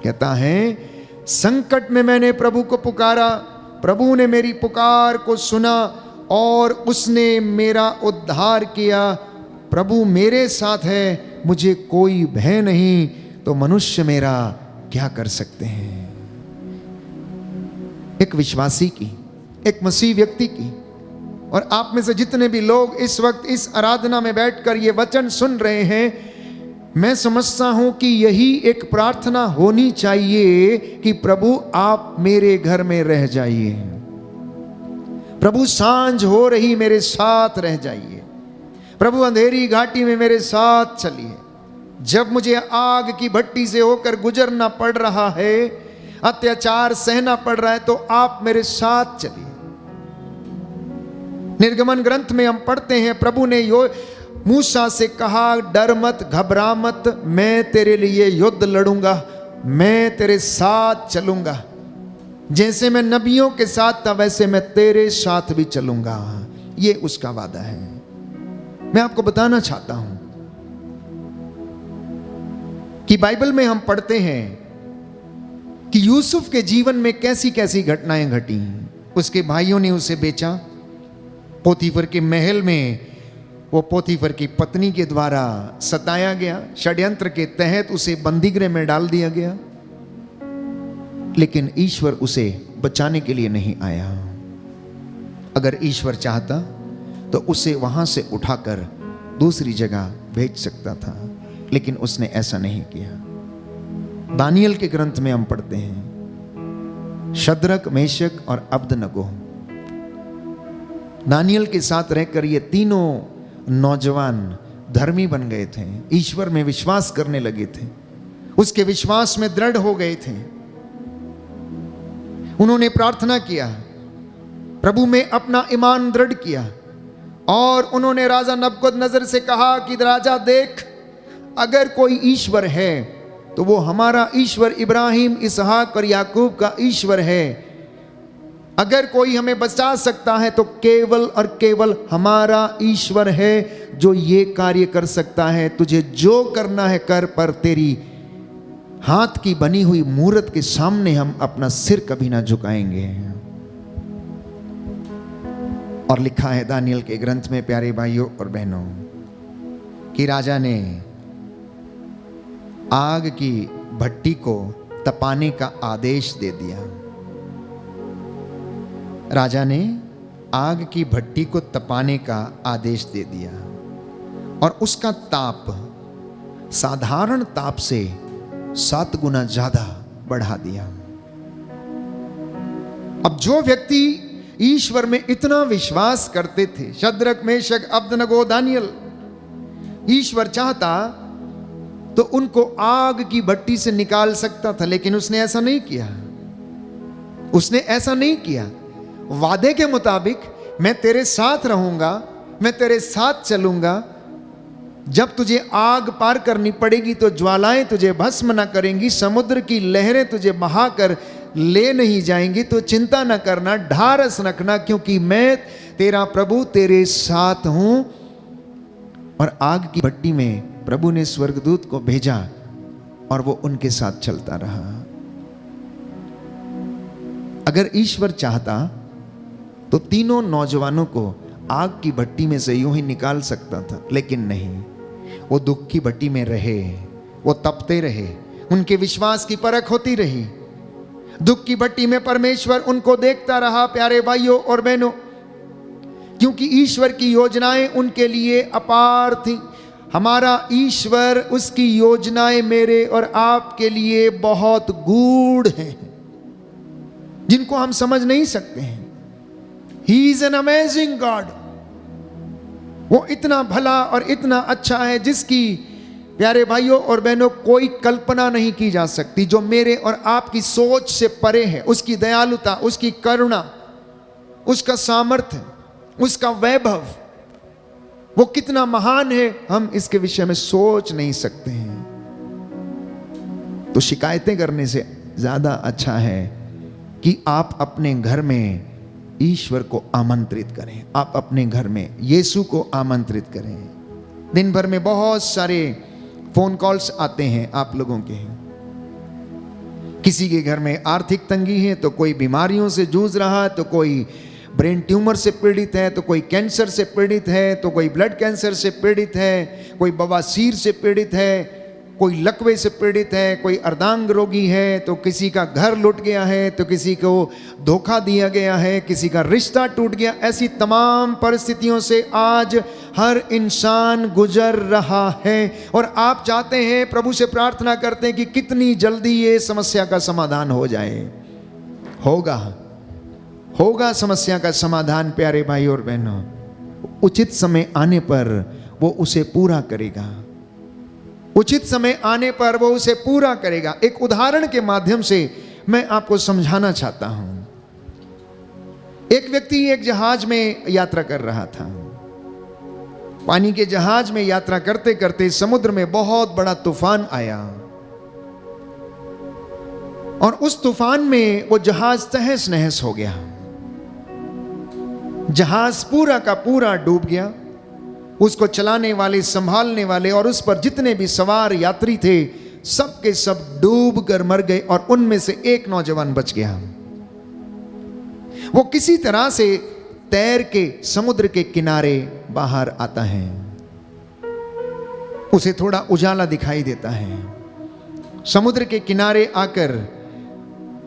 कहता है, संकट में मैंने प्रभु को पुकारा, प्रभु ने मेरी पुकार को सुना और उसने मेरा उद्धार किया। प्रभु मेरे साथ है, मुझे कोई भय नहीं, तो मनुष्य मेरा क्या कर सकते हैं। एक विश्वासी की, एक मसीह व्यक्ति की, और आप में से जितने भी लोग इस वक्त इस आराधना में बैठकर ये वचन सुन रहे हैं, मैं समझता हूं कि यही एक प्रार्थना होनी चाहिए कि प्रभु आप मेरे घर में रह जाइए, प्रभु सांझ हो रही मेरे साथ रह जाइए, प्रभु अंधेरी घाटी में मेरे साथ चलिए। जब मुझे आग की भट्टी से होकर गुजरना पड़ रहा है, अत्याचार सहना पड़ रहा है, तो आप मेरे साथ चलिए। निर्गमन ग्रंथ में हम पढ़ते हैं, प्रभु ने मूसा से कहा, डर मत, घबरा मत, मैं तेरे लिए युद्ध लड़ूंगा, मैं तेरे साथ चलूंगा, जैसे मैं नबियों के साथ था वैसे मैं तेरे साथ भी चलूंगा। ये उसका वादा है। मैं आपको बताना चाहता हूं कि बाइबल में हम पढ़ते हैं कि यूसुफ के जीवन में कैसी कैसी घटनाएं घटी। उसके भाइयों ने उसे बेचा, पोतीफर के महल में वो पोतीफर की पत्नी के द्वारा सताया गया, षड्यंत्र के तहत उसे बंदीगृह में डाल दिया गया, लेकिन ईश्वर उसे बचाने के लिए नहीं आया। अगर ईश्वर चाहता तो उसे वहां से उठाकर दूसरी जगह भेज सकता था, लेकिन उसने ऐसा नहीं किया। दानियल के ग्रंथ में हम पढ़ते हैं, शद्रक, मेशक और अबदनगो दानियल के साथ रहकर ये तीनों नौजवान धर्मी बन गए थे, ईश्वर में विश्वास करने लगे थे, उसके विश्वास में दृढ़ हो गए थे। उन्होंने प्रार्थना किया, प्रभु में अपना ईमान दृढ़ किया, और उन्होंने राजा नबूकदनेस्सर से कहा कि राजा देख, अगर कोई ईश्वर है तो वो हमारा ईश्वर इब्राहिम, इसहाक और याकूब का ईश्वर है। अगर कोई हमें बचा सकता है तो केवल और केवल हमारा ईश्वर है जो ये कार्य कर सकता है। तुझे जो करना है कर, पर तेरी हाथ की बनी हुई मूर्त के सामने हम अपना सिर कभी ना झुकाएंगे। और लिखा है दानियल के ग्रंथ में, प्यारे भाइयों और बहनों, कि राजा ने आग की भट्टी को तपाने का आदेश दे दिया। राजा ने आग की भट्टी को तपाने का आदेश दे दिया, और उसका ताप साधारण ताप से 7 गुना ज्यादा बढ़ा दिया। अब जो व्यक्ति ईश्वर में इतना विश्वास करते थे, शद्रक, मेशक, अबदनगो, दानियल, ईश्वर चाहता तो उनको आग की भट्टी से निकाल सकता था, लेकिन उसने ऐसा नहीं किया। उसने ऐसा नहीं किया। वादे के मुताबिक मैं तेरे साथ रहूंगा, मैं तेरे साथ चलूंगा। जब तुझे आग पार करनी पड़ेगी तो ज्वालाएं तुझे भस्म न करेंगी, समुद्र की लहरें तुझे बहाकर ले नहीं जाएंगी, तो चिंता न करना, ढारस रखना, क्योंकि मैं तेरा प्रभु तेरे साथ हूं। और आग की भट्टी में प्रभु ने स्वर्गदूत को भेजा और वो उनके साथ चलता रहा। अगर ईश्वर चाहता तो तीनों नौजवानों को आग की भट्टी में से यूं ही निकाल सकता था, लेकिन नहीं। वो दुख की भट्टी में रहे, वो तपते रहे, उनके विश्वास की परख होती रही। दुख की भट्टी में परमेश्वर उनको देखता रहा। प्यारे भाइयों और बहनों, क्योंकि ईश्वर की योजनाएं उनके लिए अपार थी। हमारा ईश्वर, उसकी योजनाएं मेरे और आपके लिए बहुत गूढ़ हैं, जिनको हम समझ नहीं सकते हैं। He is an amazing God। वो इतना भला और इतना अच्छा है जिसकी, प्यारे भाइयों और बहनों, कोई कल्पना नहीं की जा सकती, जो मेरे और आपकी सोच से परे है। उसकी दयालुता, उसकी करुणा, उसका सामर्थ्य, उसका वैभव, वो कितना महान है, हम इसके विषय में सोच नहीं सकते हैं। तो शिकायतें करने से ज्यादा अच्छा है कि आप अपने घर में ईश्वर को आमंत्रित करें। आप अपने घर में यीशु को आमंत्रित करें। दिन भर में बहुत सारे फोन कॉल्स आते हैं आप लोगों के। किसी के घर में आर्थिक तंगी है, तो कोई बीमारियों से जूझ रहा है, तो कोई ब्रेन ट्यूमर से पीड़ित है, तो कोई कैंसर से पीड़ित है, तो कोई ब्लड कैंसर से पीड़ित है, कोई बवासीर से पीड़ित है, कोई लकवे से पीड़ित है, कोई अर्धांग रोगी है, तो किसी का घर लुट गया है, तो किसी को धोखा दिया गया है, किसी का रिश्ता टूट गया। ऐसी तमाम परिस्थितियों से आज हर इंसान गुजर रहा है। और आप चाहते हैं, प्रभु से प्रार्थना करते हैं कि कितनी जल्दी ये समस्या का समाधान हो जाए। होगा समस्या का समाधान, प्यारे भाई और बहनों। उचित समय आने पर वो उसे पूरा करेगा। उचित समय आने पर वो उसे पूरा करेगा। एक उदाहरण के माध्यम से मैं आपको समझाना चाहता हूं। एक व्यक्ति एक जहाज में यात्रा कर रहा था। पानी के जहाज में यात्रा करते करते समुद्र में बहुत बड़ा तूफान आया और उस तूफान में वो जहाज तहस नहस हो गया। जहाज पूरा का पूरा डूब गया। उसको चलाने वाले, संभालने वाले और उस पर जितने भी सवार यात्री थे, सब के सब डूब कर मर गए और उनमें से एक नौजवान बच गया। वो किसी तरह से तैर के समुद्र के किनारे बाहर आता है। उसे थोड़ा उजाला दिखाई देता है। समुद्र के किनारे आकर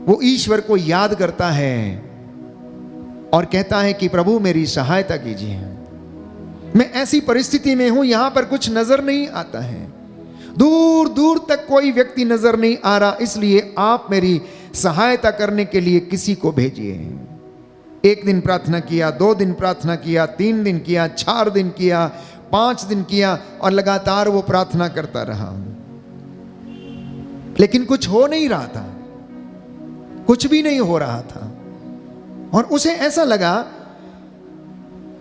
वो ईश्वर को याद करता है और कहता है कि प्रभु मेरी सहायता कीजिए, मैं ऐसी परिस्थिति में हूं, यहां पर कुछ नजर नहीं आता है, दूर दूर तक कोई व्यक्ति नजर नहीं आ रहा, इसलिए आप मेरी सहायता करने के लिए किसी को भेजिए। 1 दिन प्रार्थना किया, 2 दिन प्रार्थना किया, 3 दिन किया, 4 दिन किया, 5 दिन किया और लगातार वो प्रार्थना करता रहा, लेकिन कुछ हो नहीं रहा था, कुछ भी नहीं हो रहा था। और उसे ऐसा लगा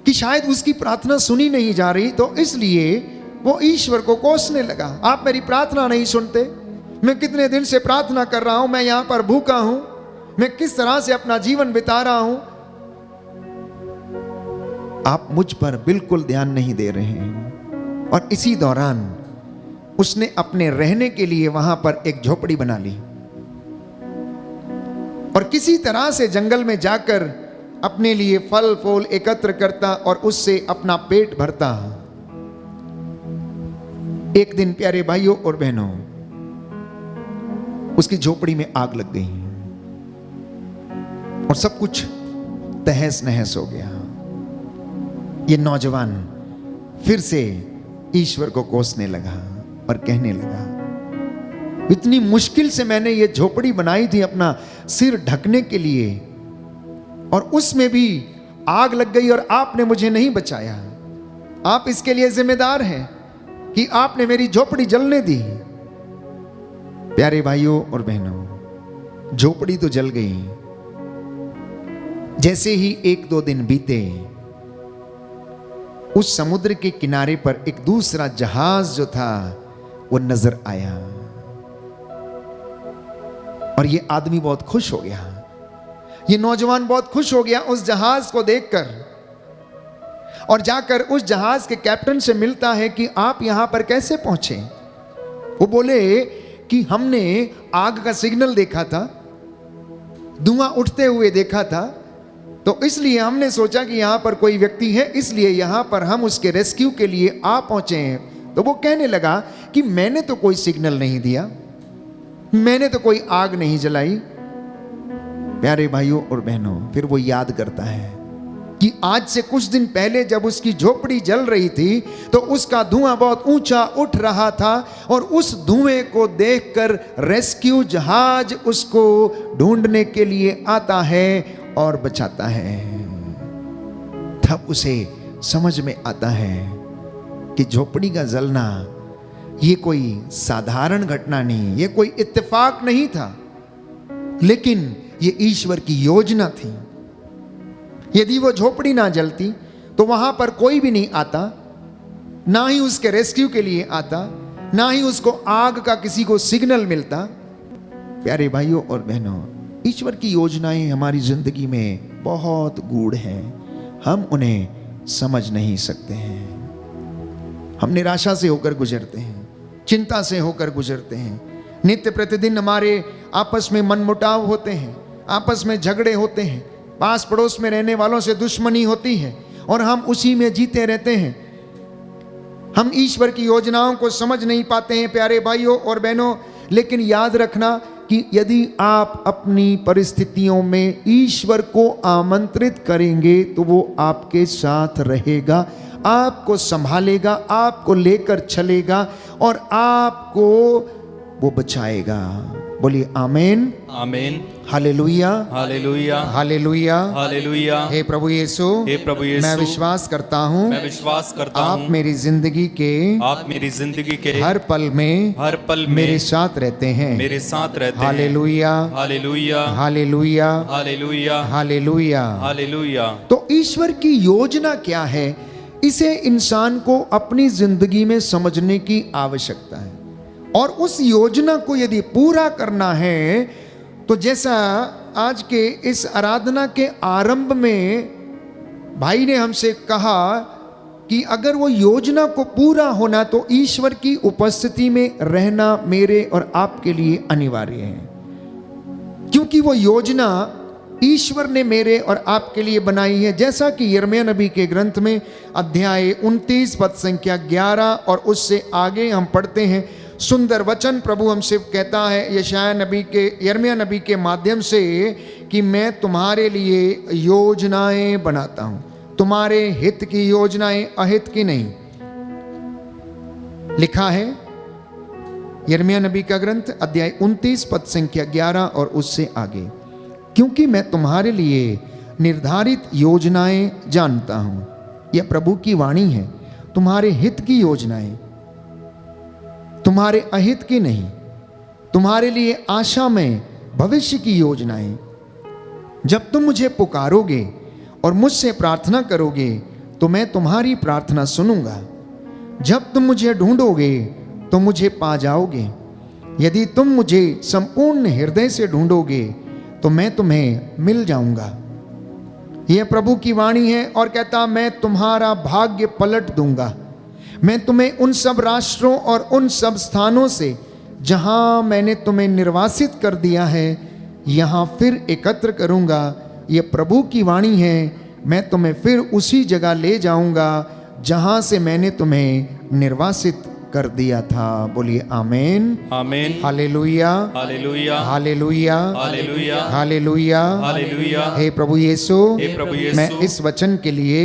कि शायद उसकी प्रार्थना सुनी नहीं जा रही, तो इसलिए वो ईश्वर को कोसने लगा। आप मेरी प्रार्थना नहीं सुनते, मैं कितने दिन से प्रार्थना कर रहा हूं, मैं यहां पर भूखा हूं, मैं किस तरह से अपना जीवन बिता रहा हूं, आप मुझ पर बिल्कुल ध्यान नहीं दे रहे हैं। और इसी दौरान उसने अपने रहने के लिए वहां पर एक झोपड़ी बना ली और किसी तरह से जंगल में जाकर अपने लिए फल फूल एकत्र करता और उससे अपना पेट भरता। एक दिन प्यारे भाइयों और बहनों, उसकी झोपड़ी में आग लग गई और सब कुछ तहस नहस हो गया। ये नौजवान फिर से ईश्वर को कोसने लगा और कहने लगा, इतनी मुश्किल से मैंने ये झोपड़ी बनाई थी अपना सिर ढकने के लिए, और उसमें भी आग लग गई और आपने मुझे नहीं बचाया। आप इसके लिए जिम्मेदार हैं कि आपने मेरी झोपड़ी जलने दी। प्यारे भाइयों और बहनों, झोपड़ी तो जल गई। जैसे ही 1-2 दिन बीते, उस समुद्र के किनारे पर एक दूसरा जहाज जो था वो नजर आया और ये आदमी बहुत खुश हो गया। ये नौजवान बहुत खुश हो गया उस जहाज को देखकर, और जाकर उस जहाज के कैप्टन से मिलता है कि आप यहां पर कैसे पहुंचे। वो बोले कि हमने आग का सिग्नल देखा था, धुआं उठते हुए देखा था, तो इसलिए हमने सोचा कि यहां पर कोई व्यक्ति है, इसलिए यहां पर हम उसके रेस्क्यू के लिए आ पहुंचे हैं। तो वो कहने लगा कि मैंने तो कोई सिग्नल नहीं दिया, मैंने तो कोई आग नहीं जलाई। प्यारे भाइयों और बहनों, फिर वो याद करता है कि आज से कुछ दिन पहले जब उसकी झोपड़ी जल रही थी तो उसका धुआं बहुत ऊंचा उठ रहा था, और उस धुएं को देखकर रेस्क्यू जहाज उसको ढूंढने के लिए आता है और बचाता है। तब उसे समझ में आता है कि झोपड़ी का जलना ये कोई साधारण घटना नहीं, ये कोई इत्तेफाक नहीं था, लेकिन ये ईश्वर की योजना थी। यदि वो झोपड़ी ना जलती तो वहां पर कोई भी नहीं आता, ना ही उसके रेस्क्यू के लिए आता, ना ही उसको आग का किसी को सिग्नल मिलता। प्यारे भाइयों और बहनों, ईश्वर की योजनाएं हमारी जिंदगी में बहुत गूढ़ हैं, हम उन्हें समझ नहीं सकते हैं। हम निराशा से होकर गुजरते हैं, चिंता से होकर गुजरते हैं। नित्य प्रतिदिन हमारे आपस में मनमुटाव होते हैं, आपस में झगड़े होते हैं, पास पड़ोस में रहने वालों से दुश्मनी होती है, और हम उसी में जीते रहते हैं। हम ईश्वर की योजनाओं को समझ नहीं पाते हैं प्यारे भाइयों और बहनों। लेकिन याद रखना कि यदि आप अपनी परिस्थितियों में ईश्वर को आमंत्रित करेंगे तो वो आपके साथ रहेगा, आपको संभालेगा, आपको लेकर चलेगा और आपको वो बचाएगा। बोलिए amen, amen, hallelujah, hallelujah, hallelujah, hallelujah. हे प्रभु यीशु, हे प्रभु यीशु, मैं विश्वास करता हूँ मैं विश्वास करता आप हूँ मेरी जिंदगी के आप मेरी जिंदगी के हर पल में मेरे साथ रहते हैं। मेरे साथ रहते हैं। Hallelujah, hallelujah, hallelujah, hallelujah, hallelujah. Hallelujah. तो ईश्वर की योजना क्या है, इसे इंसान को अपनी जिंदगी में समझने की आवश्यकता है। और उस योजना को यदि पूरा करना है तो जैसा आज के इस आराधना के आरंभ में भाई ने हमसे कहा कि अगर वो योजना को पूरा होना तो ईश्वर की उपस्थिति में रहना मेरे और आपके लिए अनिवार्य है, क्योंकि वो योजना ईश्वर ने मेरे और आपके लिए बनाई है। जैसा कि यिर्मयाह नबी के ग्रंथ में अध्याय 29 पद संख्या 11 और उससे आगे हम पढ़ते हैं, सुंदर वचन प्रभु हमसे कहता है यिर्मयाह नबी के माध्यम से कि मैं तुम्हारे लिए योजनाएं बनाता हूं, तुम्हारे हित की योजनाएं, अहित की नहीं। लिखा है यिर्मयाह नबी का ग्रंथ अध्याय 29 पद संख्या 11 और उससे आगे, क्योंकि मैं तुम्हारे लिए निर्धारित योजनाएं जानता हूं। यह प्रभु की वाणी है, तुम्हारे हित की योजनाएं, तुम्हारे अहित की नहीं, तुम्हारे लिए आशा में भविष्य की योजनाएं। जब तुम मुझे पुकारोगे और मुझसे प्रार्थना करोगे तो मैं तुम्हारी प्रार्थना सुनूंगा। जब तुम मुझे ढूंढोगे तो मुझे पा जाओगे। यदि तुम मुझे संपूर्ण हृदय से ढूंढोगे तो मैं तुम्हें मिल जाऊंगा। यह प्रभु की वाणी है और कहता, मैं तुम्हारा भाग्य पलट दूंगा। मैं तुम्हें उन सब राष्ट्रों और उन सब स्थानों से जहां मैंने तुम्हें निर्वासित कर दिया है यहां फिर एकत्र करूंगा। यह प्रभु की वाणी है, मैं तुम्हें फिर उसी जगह ले जाऊंगा जहां से मैंने तुम्हें निर्वासित कर दिया था। बोलिए amen, amen, hallelujah, hallelujah, hallelujah, hallelujah, hallelujah, hallelujah. हे प्रभु यीशु, हे प्रभु यीशु, मैं इस वचन के लिए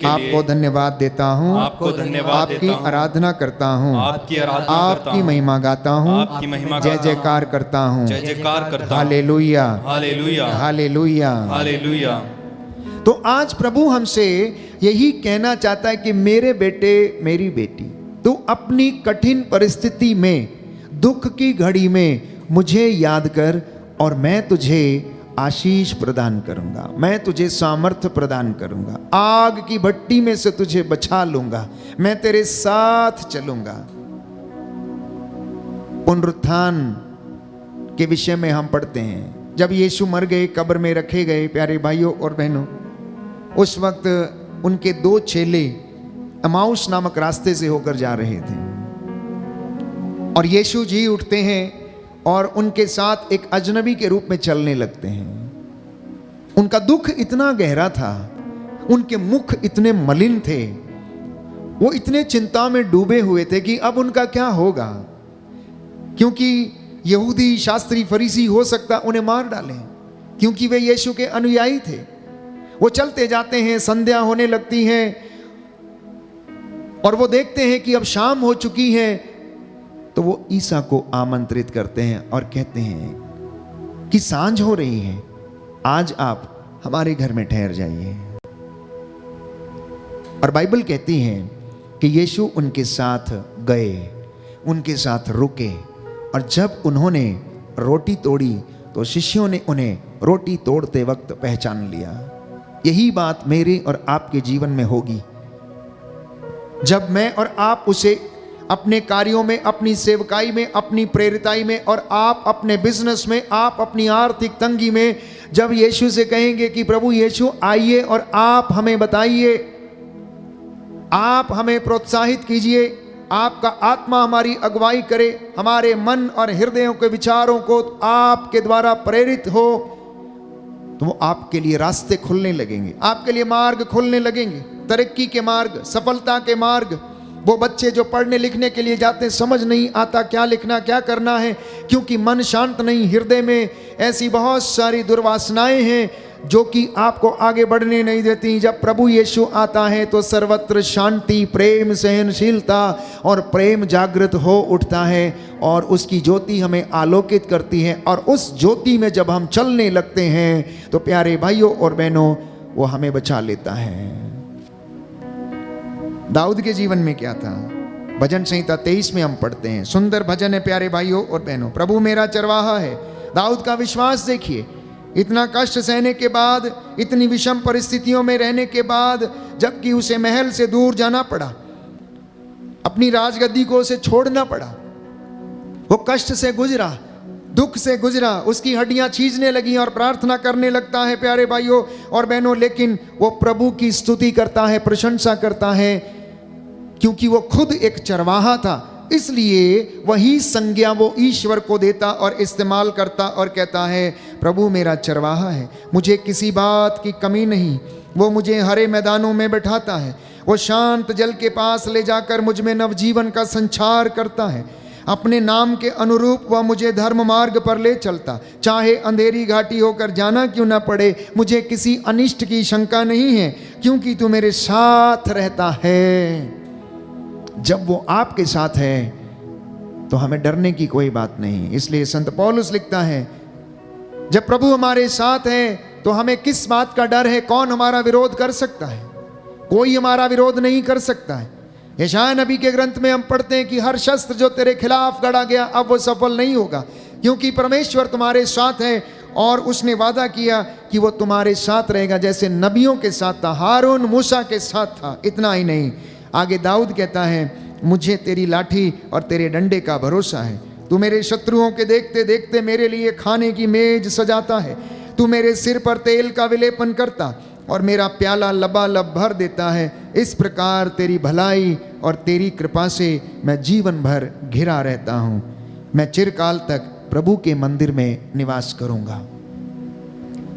आपको धन्यवाद देता हूँ, आपको धन्यवाद आपकी देता हूँ, आराधना करता हूँ, आपकी आराधना करता आपकी हूँ, महिमा गाता हूँ, आपकी महिमा जय गाता हूँ, जयकार करता हूँ, जय जयकार करता हूँ। Hallelujah, hallelujah, hallelujah, hallelujah. तो आज प्रभु हमसे यही कहना चाहता है कि मेरे बेटे, मेरी बेटी, तू अपनी कठिन परिस्थिति में दुख की घड़ी में मुझे याद कर और मैं तुझे आशीष प्रदान करूंगा, मैं तुझे सामर्थ्य प्रदान करूंगा, आग की भट्टी में से तुझे बचा लूंगा, मैं तेरे साथ चलूंगा। पुनरुत्थान के विषय में हम पढ़ते हैं, जब यीशु मर गए, कब्र में रखे गए, प्यारे भाइयों और बहनों, उस वक्त उनके 2 चेले एमाउस नामक रास्ते से होकर जा रहे थे और यीशु जी उठते हैं और उनके साथ एक अजनबी के रूप में चलने लगते हैं। उनका दुख इतना गहरा था, उनके मुख इतने मलिन थे, वो इतने चिंता में डूबे हुए थे कि अब उनका क्या होगा, क्योंकि यहूदी शास्त्री फरीसी हो सकता उन्हें मार डालें, क्योंकि वे यीशु के अनुयायी थे। वो चलते जाते हैं, संध्या होने लगती है और वो देखते हैं कि अब शाम हो चुकी है, तो वो ईसा को आमंत्रित करते हैं और कहते हैं कि सांझ हो रही है, आज आप हमारे घर में ठहर जाइए। और बाइबल कहती है कि यीशु उनके साथ गए, उनके साथ रुके, और जब उन्होंने रोटी तोड़ी तो शिष्यों ने उन्हें रोटी तोड़ते वक्त पहचान लिया। यही बात मेरे और आपके जीवन में होगी। जब मैं और आप उसे अपने कार्यों में, अपनी सेवकाई में, अपनी प्रेरिताई में, और आप अपने बिजनेस में, आप अपनी आर्थिक तंगी में, जब यीशु से कहेंगे कि प्रभु यीशु आइए और आप हमें बताइए, आप हमें प्रोत्साहित कीजिए, आपका आत्मा हमारी अगुवाई करे, हमारे मन और हृदयों के विचारों को आपके द्वारा प्रेरित हो, तो वो आपके लिए रास्ते खुलने लगेंगे, आपके लिए मार्ग खुलने लगेंगे, तरक्की के मार्ग, सफलता के मार्ग। वो बच्चे जो पढ़ने लिखने के लिए जाते हैं, समझ नहीं आता क्या लिखना, क्या करना है, क्योंकि मन शांत नहीं, हृदय में ऐसी बहुत सारी दुर्वासनाएं हैं जो कि आपको आगे बढ़ने नहीं देती। जब प्रभु यीशु आता है तो सर्वत्र शांति, प्रेम, सहनशीलता और प्रेम जागृत हो उठता है और उसकी ज्योति हमें आलोकित करती है, और उस ज्योति में जब हम चलने लगते हैं तो प्यारे भाइयों और बहनों, वो हमें बचा लेता है। दाऊद के जीवन में क्या था? भजन संहिता 23 में हम पढ़ते हैं, सुंदर भजन है प्यारे भाइयों और बहनों, प्रभु मेरा चरवाहा है। दाऊद का विश्वास देखिए, इतना कष्ट सहने के बाद, इतनी विषम परिस्थितियों में रहने के बाद, जबकि उसे महल से दूर जाना पड़ा, अपनी राजगद्दी को उसे छोड़ना पड़ा, वो कष्ट से गुजरा, दुख से गुजरा, उसकी हड्डियां छीजने लगी और प्रार्थना करने लगता है प्यारे भाइयों और बहनों, लेकिन वो प्रभु की स्तुति करता है, प्रशंसा करता है, क्योंकि वो खुद एक चरवाहा था, इसलिए वही संज्ञा वो ईश्वर को देता और इस्तेमाल करता और कहता है, प्रभु मेरा चरवाहा है, मुझे किसी बात की कमी नहीं, वो मुझे हरे मैदानों में बैठाता है, वो शांत जल के पास ले जाकर मुझ में नवजीवन का संचार करता है, अपने नाम के अनुरूप वह मुझे धर्म मार्ग पर ले चलता, चाहे अंधेरी घाटी होकर जाना क्यों ना पड़े, मुझे किसी अनिष्ट की शंका नहीं है, क्योंकि तू मेरे साथ रहता है। जब वो आपके साथ है तो हमें डरने की कोई बात नहीं। इसलिए संत पौलुस लिखता है, जब प्रभु हमारे साथ है तो हमें किस बात का डर है? कौन हमारा विरोध कर सकता है? कोई हमारा विरोध नहीं कर सकता है। यशायाह नबी के ग्रंथ में हम पढ़ते हैं कि हर शस्त्र जो तेरे खिलाफ गढ़ा गया अब वो सफल नहीं होगा, क्योंकि परमेश्वर तुम्हारे साथ है और उसने वादा किया कि वो तुम्हारे साथ रहेगा, जैसे नबियों के साथ था, हारून मूसा के साथ था। इतना ही नहीं, आगे दाऊद कहता है, मुझे तेरी लाठी और तेरे डंडे का भरोसा है, तू मेरे शत्रुओं के देखते देखते मेरे लिए खाने की मेज सजाता है, तू मेरे सिर पर तेल का विलेपन करता और मेरा प्याला लबालब भर देता है। इस प्रकार तेरी भलाई और तेरी कृपा से मैं जीवन भर घिरा रहता हूँ, मैं चिरकाल तक प्रभु के मंदिर में निवास करूँगा।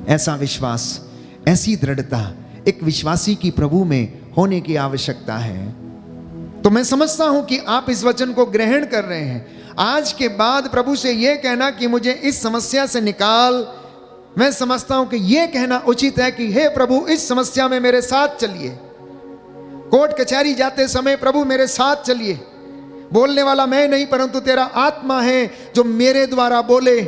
ऐसा विश्वास, ऐसी दृढ़ता एक विश्वासी की प्रभु में होने की आवश्यकता है। तो मैं समझता हूं कि आप इस वचन को ग्रहण कर रहे हैं। आज के बाद प्रभु से यह कहना कि मुझे इस समस्या से निकाल, मैं समझता हूं कि यह कहना उचित है कि हे प्रभु इस समस्या में मेरे साथ चलिए। कोर्ट कचहरी जाते समय प्रभु मेरे साथ चलिए, बोलने वाला मैं नहीं परंतु तेरा आत्मा है जो मेरे द्वारा बोले।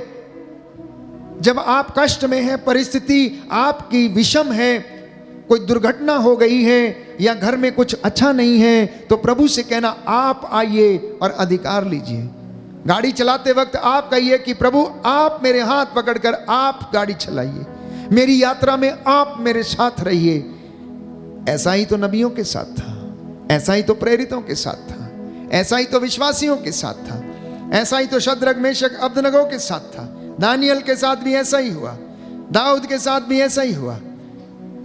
जब आप कष्ट में हैं, परिस्थिति आपकी विषम है, कोई दुर्घटना हो गई है या घर में कुछ अच्छा नहीं है, तो प्रभु से कहना आप आइए और अधिकार लीजिए। गाड़ी चलाते वक्त आप कहिए कि प्रभु आप मेरे हाथ पकड़कर आप गाड़ी चलाइए, मेरी यात्रा में आप मेरे साथ रहिए। ऐसा ही तो नबियों के साथ था, ऐसा ही तो प्रेरितों के साथ था, ऐसा ही तो विश्वासियों के साथ था, ऐसा ही तो शद्रक मेशक अबदनगो के साथ था, दानियल के साथ भी ऐसा ही हुआ, दाऊद के साथ भी ऐसा ही हुआ,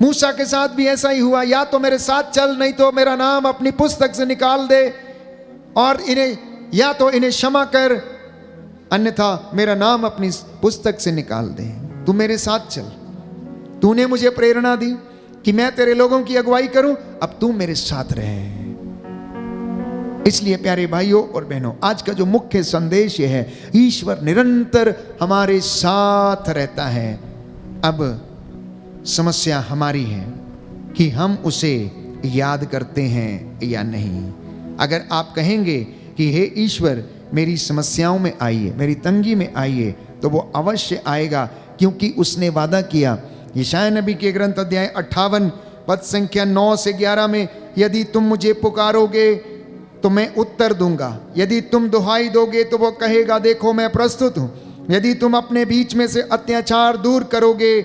मूसा के साथ भी ऐसा ही हुआ। या तो मेरे साथ चल, नहीं तो मेरा नाम अपनी पुस्तक से निकाल दे, और इन्हें या तो इन्हें क्षमा कर, अन्यथा मेरा नाम अपनी पुस्तक से निकाल दे। तू मेरे साथ चल, तूने मुझे प्रेरणा दी कि मैं तेरे लोगों की अगुवाई करूं, अब तू मेरे साथ रहे। इसलिए प्यारे भाइयों और बहनों, आज का जो मुख्य संदेश ये है, ईश्वर निरंतर हमारे साथ रहता है। अब समस्या हमारी है कि हम उसे याद करते हैं या नहीं। अगर आप कहेंगे कि हे ईश्वर मेरी समस्याओं में आइए, मेरी तंगी में आइए, तो वो अवश्य आएगा, क्योंकि उसने वादा किया। यशायाह नबी के ग्रंथ अध्याय 58 पद संख्या 9 से 11 में, यदि तुम मुझे पुकारोगे तो मैं उत्तर दूंगा, यदि तुम दुहाई दोगे तो वो कहेगा देखो मैं प्रस्तुत हूं, यदि तुम अपने बीच में से अत्याचार दूर करोगे,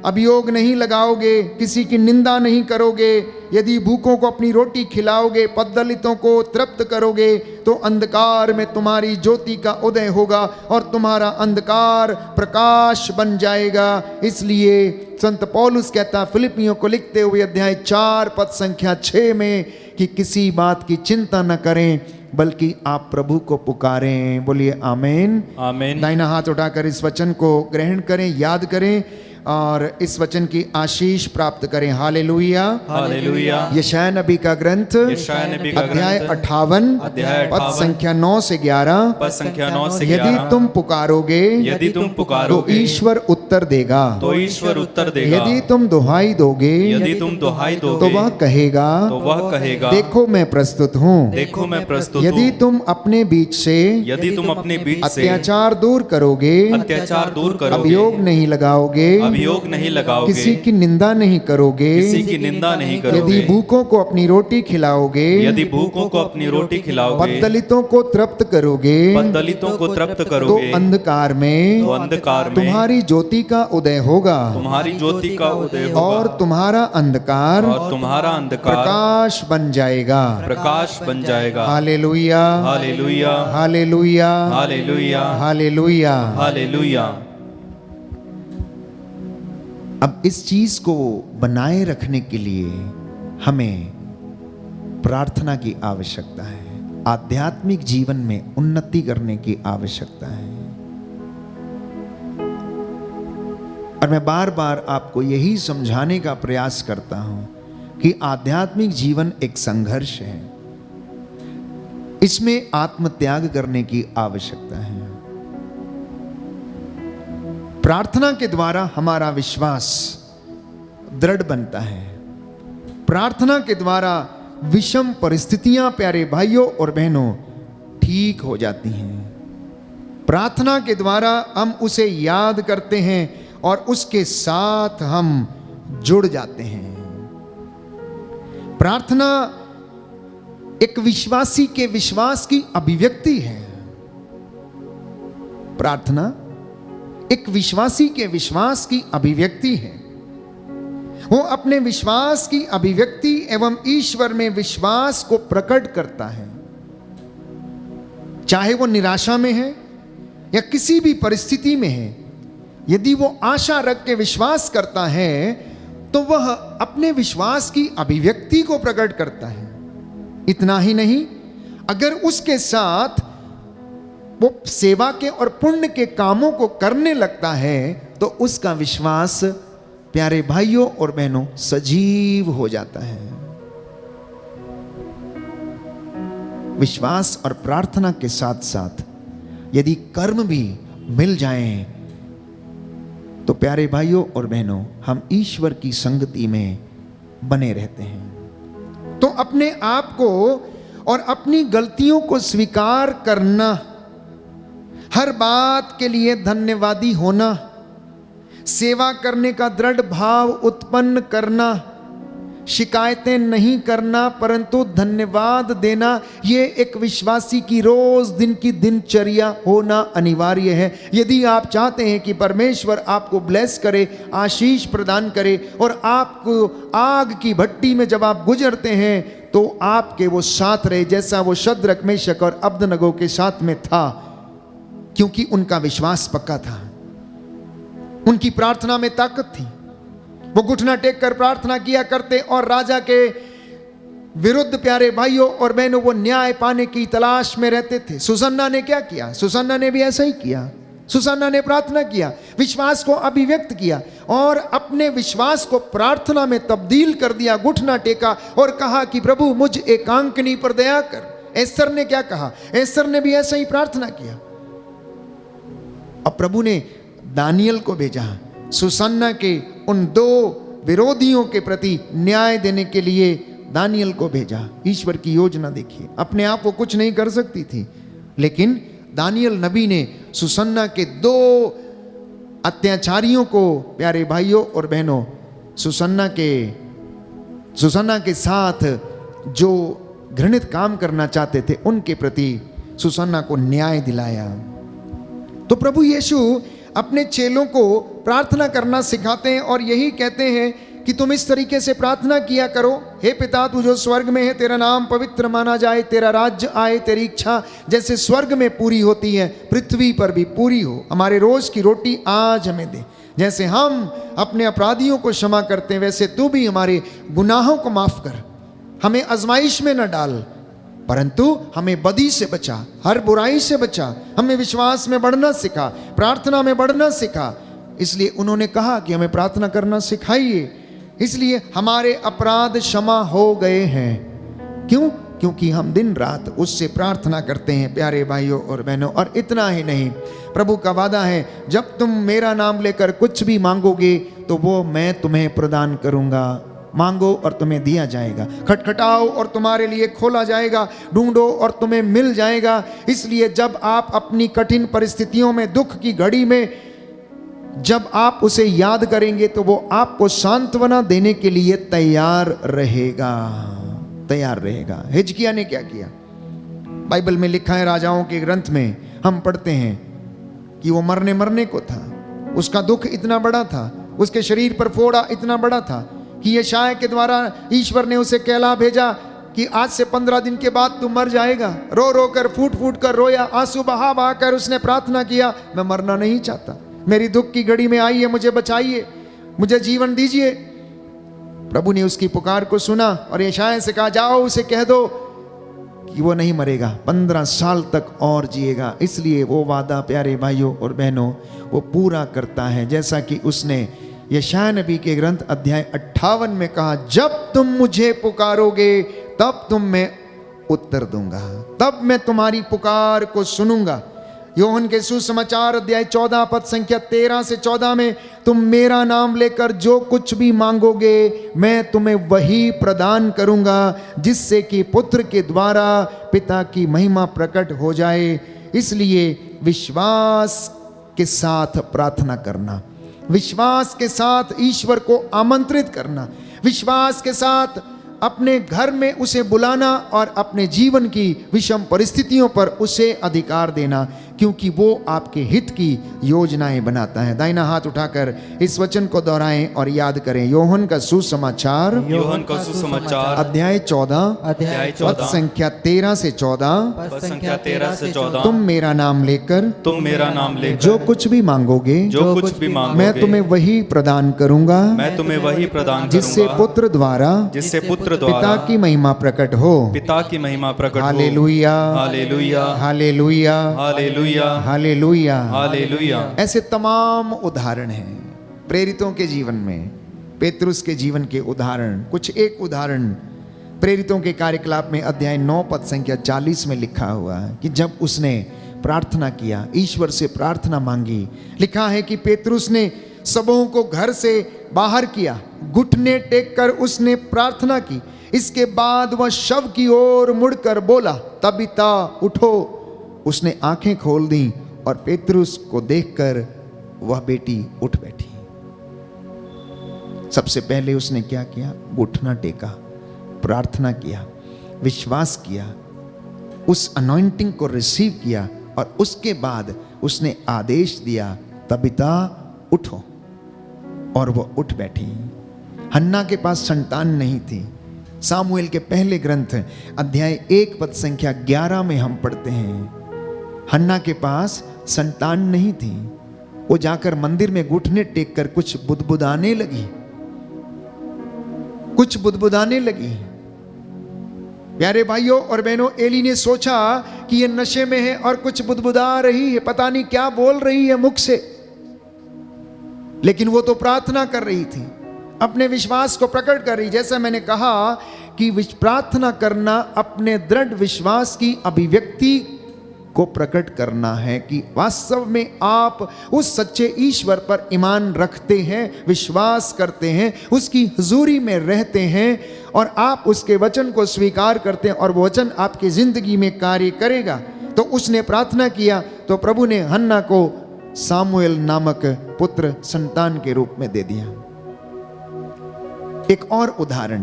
अभियोग नहीं लगाओगे, किसी की निंदा नहीं करोगे, यदि भूखों को अपनी रोटी खिलाओगे, पददलितों को तृप्त करोगे, तो अंधकार में तुम्हारी ज्योति का उदय होगा और तुम्हारा अंधकार प्रकाश बन जाएगा। इसलिए संत पौलुस कहता फिलिपियों को लिखते हुए अध्याय 4 पद संख्या 6 में कि किसी बात की चिंता न करें, बल्कि आप प्रभु को पुकारें। बोलिए आमीन। आमीन। दाहिना हाथ उठाकर इस वचन को ग्रहण करें, याद करें और इस वचन की आशीष प्राप्त करें। Hallelujah, hallelujah. यशायाह नबी का ग्रंथ यशायाह नबी का अध्याय ग्रंथ 58 अध्याय पद 58 संख्या 9 से 11, पद संख्या 9 से यदि 11, तुम पुकारोगे यदि तुम तो पुकारोगे ईश्वर उत्तर देगा, तो ईश्वर उत्तर देगा, यदि तुम दुहाई दोगे यदि तुम दुहाई तो दोगे वह कहेगा तो वह कहेगा देखो मैं प्रस्तुत हूँ। देखो मैं प्रस्तुत यदि हूँ। तुम अपने बीच से यदि तुम अपने बीच से अत्याचार दूर करोगे, अत्याचार दूर करोगे, अभियोग नहीं लगाओगे, अभियोग नहीं लगाओगे, किसी की निंदा नहीं करोगे, किसी की निंदा नहीं करोगे, यदि भूखों को अपनी रोटी खिलाओगे, यदि भूखों को अपनी रोटी खिलाओगे, पददलितों को तृप्त करोगे, पददलितों को तृप्त तो करोगे, अंधकार में तो अंधकार में तुम्हारी ज्योति का उदय होगा तुम्हारी ज्योति का उदय होगा, और तुम्हारा अंधकार और तुम्हारा अंधकार प्रकाश बन जाएगा। प्रकाश बन जाएगा। Hallelujah, hallelujah, hallelujah, hallelujah, hallelujah. Hallelujah. अब इस चीज को बनाए रखने के लिए हमें प्रार्थना की आवश्यकता है, आध्यात्मिक जीवन में उन्नति करने की आवश्यकता है। और मैं बार बार आपको यही समझाने का प्रयास करता हूं कि आध्यात्मिक जीवन एक संघर्ष है, इसमें आत्मत्याग करने की आवश्यकता है। प्रार्थना के द्वारा हमारा विश्वास दृढ़ बनता है। प्रार्थना के द्वारा विषम परिस्थितियां प्यारे भाइयों और बहनों ठीक हो जाती हैं। प्रार्थना के द्वारा हम उसे याद करते हैं और उसके साथ हम जुड़ जाते हैं। प्रार्थना एक विश्वासी के विश्वास की अभिव्यक्ति है। प्रार्थना एक विश्वासी के विश्वास की अभिव्यक्ति है। वो अपने विश्वास की अभिव्यक्ति एवं ईश्वर में विश्वास को प्रकट करता है। चाहे वो निराशा में है या किसी भी परिस्थिति में है, यदि वो आशा रख के विश्वास करता है तो वह अपने विश्वास की अभिव्यक्ति को प्रकट करता है। इतना ही नहीं, अगर उसके साथ वो सेवा के और पुण्य के कामों को करने लगता है तो उसका विश्वास प्यारे भाइयों और बहनों सजीव हो जाता है। विश्वास और प्रार्थना के साथ साथ यदि कर्म भी मिल जाएं तो प्यारे भाइयों और बहनों हम ईश्वर की संगति में बने रहते हैं। तो अपने आप को और अपनी गलतियों को स्वीकार करना, हर बात के लिए धन्यवादी होना, सेवा करने का दृढ़ भाव उत्पन्न करना, शिकायतें नहीं करना, परंतु धन्यवाद देना, ये एक विश्वासी की रोज दिन की दिनचर्या होना अनिवार्य है। यदि आप चाहते हैं कि परमेश्वर आपको ब्लेस करे, आशीष प्रदान करे, और आपको आग की भट्टी में जब आप गुजरते हैं तो आपके वो साथ रहे, जैसा वो शद्रक, मेशक और अबदनगो के साथ में था, क्योंकि उनका विश्वास पक्का था, उनकी प्रार्थना में ताकत थी। वो घुटना टेक कर प्रार्थना किया करते और राजा के विरुद्ध प्यारे भाइयों और बहनों वो न्याय पाने की तलाश में रहते थे। सुसन्ना ने क्या किया? सुसन्ना ने भी ऐसा ही किया। सुसन्ना ने प्रार्थना किया, विश्वास को अभिव्यक्त किया और अपने विश्वास को प्रार्थना में तब्दील कर दिया। घुटना टेका और कहा कि प्रभु मुझ एकांकनी पर दया कर। एस्तर ने क्या कहा? एस्तर ने भी ऐसा ही प्रार्थना किया। अब प्रभु ने दानियल को भेजा सुसन्ना के उन दो विरोधियों के प्रति न्याय देने के लिए। दानियल को भेजा। ईश्वर की योजना देखिए, अपने आप वो कुछ नहीं कर सकती थी, लेकिन दानियल नबी ने सुसन्ना के दो अत्याचारियों को, प्यारे भाइयों और बहनों, सुसन्ना के साथ जो घृणित काम करना चाहते थे उनके प्रति सुसन्ना को न्याय दिलाया। तो प्रभु यीशु अपने चेलों को प्रार्थना करना सिखाते हैं और यही कहते हैं कि तुम इस तरीके से प्रार्थना किया करो, हे पिता तू जो स्वर्ग में है, तेरा नाम पवित्र माना जाए, तेरा राज्य आए, तेरी इच्छा जैसे स्वर्ग में पूरी होती है पृथ्वी पर भी पूरी हो। हमारे रोज की रोटी आज हमें दे, जैसे हम अपने अपराधियों को क्षमा करते हैं वैसे तू भी हमारे गुनाहों को माफ कर। हमें आजमाइश में न डाल, परंतु हमें बदी से बचा, हर बुराई से बचा। हमें विश्वास में बढ़ना सिखा, प्रार्थना में बढ़ना सिखा। इसलिए उन्होंने कहा कि हमें प्रार्थना करना सिखाइए। इसलिए हमारे अपराध क्षमा हो गए हैं। क्यों? क्योंकि हम दिन रात उससे प्रार्थना करते हैं, प्यारे भाइयों और बहनों। और इतना ही नहीं, प्रभु का वादा है, जब तुम मेरा नाम लेकर कुछ भी मांगोगे तो वो मैं तुम्हें प्रदान करूंगा। मांगो और तुम्हें दिया जाएगा, खटखटाओ और तुम्हारे लिए खोला जाएगा, ढूंढो और तुम्हें मिल जाएगा। इसलिए जब आप अपनी कठिन परिस्थितियों में, दुख की घड़ी में जब आप उसे याद करेंगे तो वो आपको सांत्वना देने के लिए तैयार रहेगा। हिजकिय्याह ने क्या किया? बाइबल में लिखा है, राजाओं के ग्रंथ में हम पढ़ते हैं कि वो मरने को था। उसका दुख इतना बड़ा था, उसके शरीर पर फोड़ा इतना बड़ा था कि यशायाह के द्वारा ईश्वर ने उसे कहला भेजा कि आज से 15 दिन के बाद तू मर जाएगा। रो रो कर, फूट फूट कर रोया, आंसू बहा बहा कर उसने प्रार्थना किया, मैं मरना नहीं चाहता, मेरी दुख की घड़ी में आई है, मुझे बचाइए, मुझे जीवन दीजिए। प्रभु ने उसकी पुकार को सुना और यशायाह से कहा, जाओ उसे कह दो कि वो नहीं मरेगा, 15 साल तक और जिएगा। इसलिए वो वादा, प्यारे भाइयों और बहनों, वो पूरा करता है, जैसा कि उसने यशायाह नबी के ग्रंथ अध्याय 58 में कहा, जब तुम मुझे पुकारोगे तब तुम मैं उत्तर दूंगा, तब मैं तुम्हारी पुकार को सुनूंगा। योहन के सुसमाचार अध्याय 14 पद संख्या 13 से 14 में, तुम मेरा नाम लेकर जो कुछ भी मांगोगे मैं तुम्हें वही प्रदान करूंगा, जिससे कि पुत्र के द्वारा पिता की महिमा प्रकट हो जाए। इसलिए विश्वास के साथ प्रार्थना करना, विश्वास के साथ ईश्वर को आमंत्रित करना, विश्वास के साथ अपने घर में उसे बुलाना और अपने जीवन की विषम परिस्थितियों पर उसे अधिकार देना, क्योंकि वो आपके हित की योजनाएं बनाता है। दाहिना हाथ उठाकर इस वचन को दोहराएं और याद करें। योहन का सुसमाचार अध्याय 14 पद संख्या 13 से 14, तुम मेरा नाम लेकर जो कुछ भी मांगोगे मैं तुम्हें वही प्रदान करूंगा, जिससे पुत्र द्वारा पिता की महिमा प्रकट हो। Hallelujah, hallelujah, hallelujah, hallelujah, hallelujah, hallelujah. ऐसे तमाम उदाहरण हैं प्रेरितों के जीवन में, पेतरुस के जीवन के उदाहरण। कुछ एक उदाहरण प्रेरितों के कार्यकलाप में अध्याय 9 पद संख्या 40 में लिखा हुआ है कि जब उसने प्रार्थना किया, ईश्वर से प्रार्थना मांगी, लिखा है कि पेतरुस ने सबों को घर से बाहर किया, घुटने टेक कर उसने प्रार्थना की। इसके बाद वह शव की ओर मुड़कर बोला, तबीता उठो। उसने आंखें खोल दी और पेतरुस को देखकर वह बेटी उठ बैठी। सबसे पहले उसने क्या किया? घुटना टेका, प्रार्थना किया, विश्वास किया, उस अनॉइंटिंग को रिसीव किया और उसके बाद उसने आदेश दिया, तबीता उठो, और वो उठ बैठी। हन्ना के पास संतान नहीं थी। सामुएल के पहले ग्रंथ अध्याय 1 पद संख्या 11 में हम पढ़ते हैं, हन्ना के पास संतान नहीं थी। वो जाकर मंदिर में घुटने टेक कर कुछ बुदबुदाने लगी, कुछ बुदबुदाने लगी। प्यारे भाइयों और बहनों, एली ने सोचा कि ये नशे में है और कुछ बुदबुदा रही है, पता नहीं क्या बोल रही है मुख से, लेकिन वो तो प्रार्थना कर रही थी, अपने विश्वास को प्रकट कर रही। जैसा मैंने कहा कि प्रार्थना करना अपने दृढ़ विश्वास की अभिव्यक्ति को प्रकट करना है कि वास्तव में आप उस सच्चे ईश्वर पर ईमान रखते हैं, विश्वास करते हैं, उसकी हुजूरी में रहते हैं और आप उसके वचन को स्वीकार करते हैं और वो वचन आपकी जिंदगी में कार्य करेगा। तो उसने प्रार्थना किया तो प्रभु ने हन्ना को सामुएल नामक पुत्र संतान के रूप में दे दिया। एक और उदाहरण,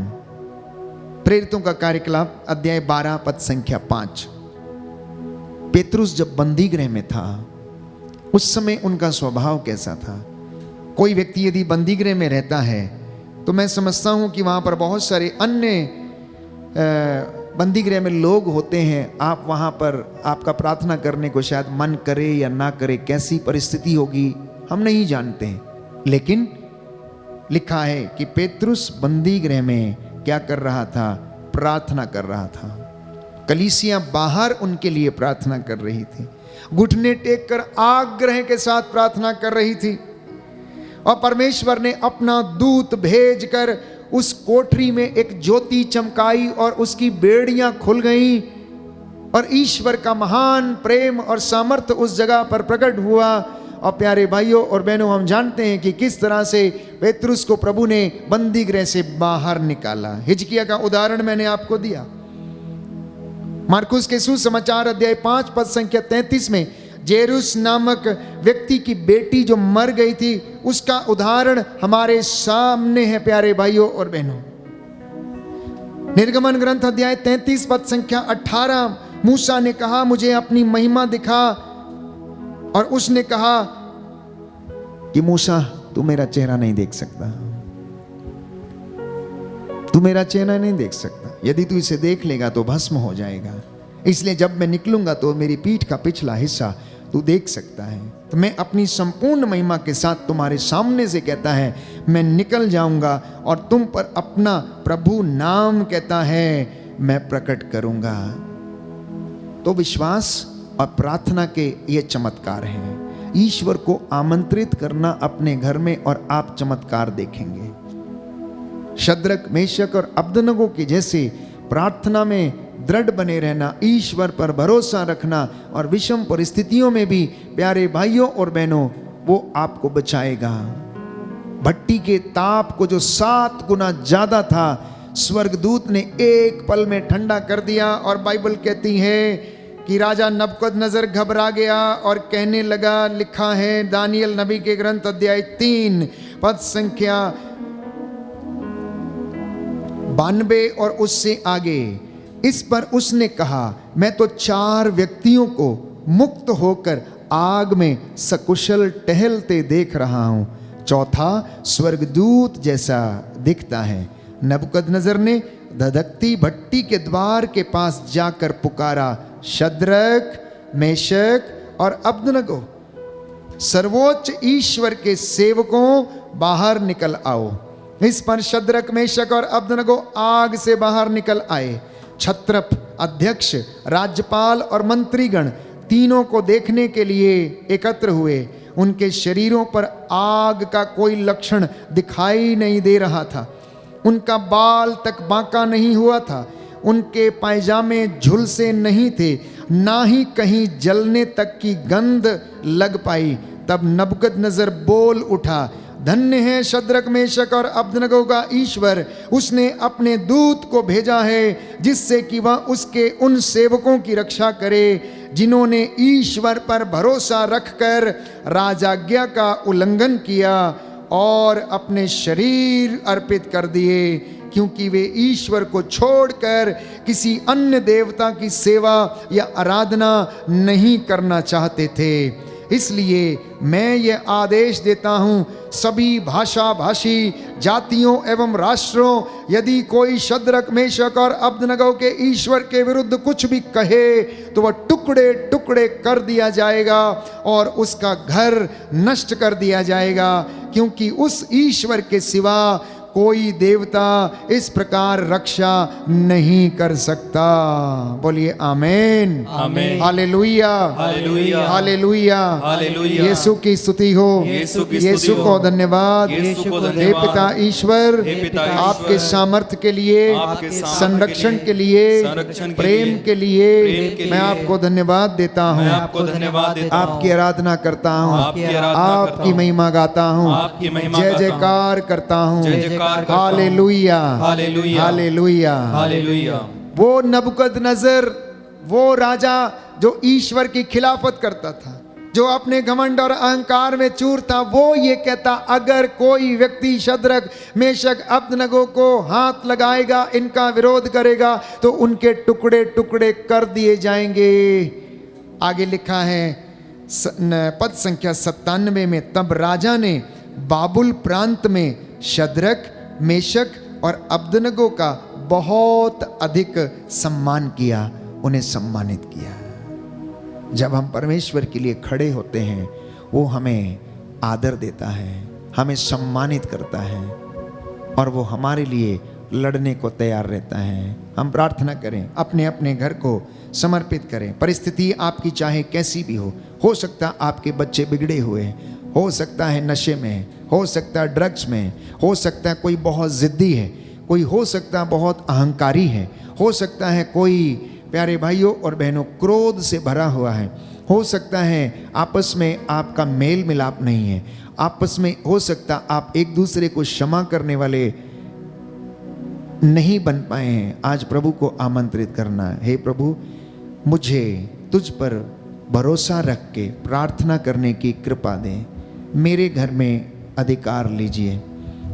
प्रेरितों का कार्यकलाप अध्याय 12 पद संख्या 5। पेतरुस जब बंदी गृह में था उस समय उनका स्वभाव कैसा था? कोई व्यक्ति यदि बंदी गृह में रहता है तो मैं समझता हूं कि वहां पर बहुत सारे अन्य बंदी गृह में लोग होते हैं। आप वहां पर आपका प्रार्थना करने को शायद मन करे या ना करे, कैसी परिस्थिति होगी हम नहीं जानते हैं, लेकिन लिखा है कि पेतरुस बंदी गृह में क्या कर रहा था? प्रार्थना कर रहा था। कलीसियां बाहर उनके लिए प्रार्थना कर रही थी, घुटने टेक कर आग्रह के साथ प्रार्थना कर रही थी और परमेश्वर ने अपना दूत भेजकर उस कोठरी में एक ज्योति चमकाई और उसकी बेड़ियां खुल गईं और ईश्वर का महान प्रेम और सामर्थ्य उस जगह पर प्रकट हुआ। और प्यारे भाइयों और बहनों, हम जानते हैं कि किस तरह से पेतरुस को प्रभु ने बंदी गृह से बाहर निकाला। हिजकिया का उदाहरण मैंने आपको दिया। मार्कुस के सुसमाचार अध्याय 5 पद संख्या 33 में जेरुस नामक व्यक्ति की बेटी जो मर गई थी उसका उदाहरण हमारे सामने है। प्यारे भाइयों और बहनों, निर्गमन ग्रंथ अध्याय 33 पद संख्या 18, मूसा ने कहा मुझे अपनी महिमा दिखा, और उसने कहा कि मूसा तू मेरा चेहरा नहीं देख सकता, तू मेरा चेहरा नहीं देख सकता, यदि तू इसे देख लेगा तो भस्म हो जाएगा, इसलिए जब मैं निकलूंगा तो मेरी पीठ का पिछला हिस्सा तू देख सकता है। तो मैं अपनी संपूर्ण महिमा के साथ तुम्हारे सामने से कहता है मैं निकल जाऊंगा और तुम पर अपना प्रभु नाम कहता है मैं प्रकट करूंगा। तो विश्वास और प्रार्थना के ये चमत्कार हैं। ईश्वर को आमंत्रित करना अपने घर में और आप चमत्कार देखेंगे। शद्रक, मेशक और अब्दनगो के जैसे प्रार्थना में दृढ़ बने रहना, ईश्वर पर भरोसा रखना और विषम परिस्थितियों में भी प्यारे भाइयों और बहनों वो आपको बचाएगा। भट्टी के ताप को जो 7 गुना ज्यादा था स्वर्गदूत ने एक पल में ठंडा कर दिया। और बाइबल कहती है कि राजा नबूकदनेस्सर घबरा गया और कहने लगा, लिखा है दानियल नबी के ग्रंथ अध्याय 3 पद संख्या 92 और उससे आगे, इस पर उसने कहा मैं तो 4 व्यक्तियों को मुक्त होकर आग में सकुशल टहलते देख रहा हूं, चौथा स्वर्गदूत जैसा दिखता है। नबूकदनेस्सर ने धधकती भट्टी के द्वार के पास जाकर पुकारा, शद्रक, मेशक और अब्दनगो, सर्वोच्च ईश्वर के सेवकों बाहर निकल आओ। इस पर शद्रक, मेशक और अब्दनगो आग से बाहर निकल आए। छत्रप, अध्यक्ष, राज्यपाल और मंत्रीगण तीनों को देखने के लिए एकत्र हुए। उनके शरीरों पर आग का कोई लक्षण दिखाई नहीं दे रहा था, उनका बाल तक बांका नहीं हुआ था, उनके पायजामे झुलसे नहीं थे, ना ही कहीं जलने तक की गंध लग पाई। तब नबूकदनेस्सर बोल उठा, धन्य है शद्रक, मेशक और अब्दनगो का ईश्वर, उसने अपने दूत को भेजा है जिससे कि वह उसके उन सेवकों की रक्षा करे जिन्होंने ईश्वर पर भरोसा रखकर राजाज्ञा का उल्लंघन किया और अपने शरीर अर्पित कर दिए, क्योंकि वे ईश्वर को छोड़कर किसी अन्य देवता की सेवा या आराधना नहीं करना चाहते थे। इसलिए मैं ये आदेश देता हूँ, सभी भाषा भाषी जातियों एवं राष्ट्रों, यदि कोई शद्रक मेशक और अबदनगो के ईश्वर के विरुद्ध कुछ भी कहे तो वह टुकड़े टुकड़े कर दिया जाएगा और उसका घर नष्ट कर दिया जाएगा, क्योंकि उस ईश्वर के सिवा कोई देवता इस प्रकार रक्षा नहीं कर सकता। बोलिए amen, amen. Hallelujah, hallelujah, hallelujah, hallelujah. Yeshu की स्तुति हो, यीशु की स्तुति यीशु हो। को धन्यवाद। यीशु को हे धन्यवाद। पिता ईश्वर, हे पिता आपके ईश्वर, सामर्थ्य के लिए, आपके सामर्थ्य संरक्षण के के लिए, लिए, संरक्षण के प्रेम लिए, के लिए प्रेम के मैं लिए आपको धन्यवाद देता मैं हूँ, आपको धन्यवाद देता हूँ, आपकी आराधना करता हूँ, आपकी आराधना करता आपकी हूँ, महिमा गाता हूँ, आपकी महिमा जय गाता हूँ, जयकार करता हूँ, जय जयकार करता हूँ। Hallelujah, hallelujah, hallelujah. हालेलुया। वो नबूकदनेस्सर, वो राजा जो ईश्वर की खिलाफत करता था, जो अपने घमंड और अहंकार में चूर था, वो ये कहता, अगर कोई व्यक्ति शद्रक मेशक अबदनगो को हाथ लगाएगा, इनका विरोध करेगा, तो उनके टुकड़े टुकड़े कर दिए जाएंगे। आगे लिखा है पद संख्या 97 में, तब राजा ने बाबुल प्रांत में शद्रक मेशक और अबदनगो का बहुत अधिक सम्मान किया, उन्हें सम्मानित किया। जब हम परमेश्वर के लिए खड़े होते हैं, वो हमें आदर देता है, हमें सम्मानित करता है और वो हमारे लिए लड़ने को तैयार रहता है। हम प्रार्थना करें, अपने अपने घर को समर्पित करें। परिस्थिति आपकी चाहे कैसी भी हो सकता है आपके बच्चे बिगड़े हुए हैं, हो सकता है नशे में, हो सकता है ड्रग्स में, हो सकता है कोई बहुत ज़िद्दी है, कोई हो सकता है बहुत अहंकारी है, हो सकता है कोई प्यारे भाइयों और बहनों क्रोध से भरा हुआ है, हो सकता है आपस में आपका मेल मिलाप नहीं है, आपस में हो सकता आप एक दूसरे को क्षमा करने वाले नहीं बन पाए हैं। आज प्रभु को आमंत्रित करना है, हे प्रभु मुझे तुझ पर भरोसा रख के प्रार्थना करने की कृपा दें। मेरे घर में अधिकार लीजिए,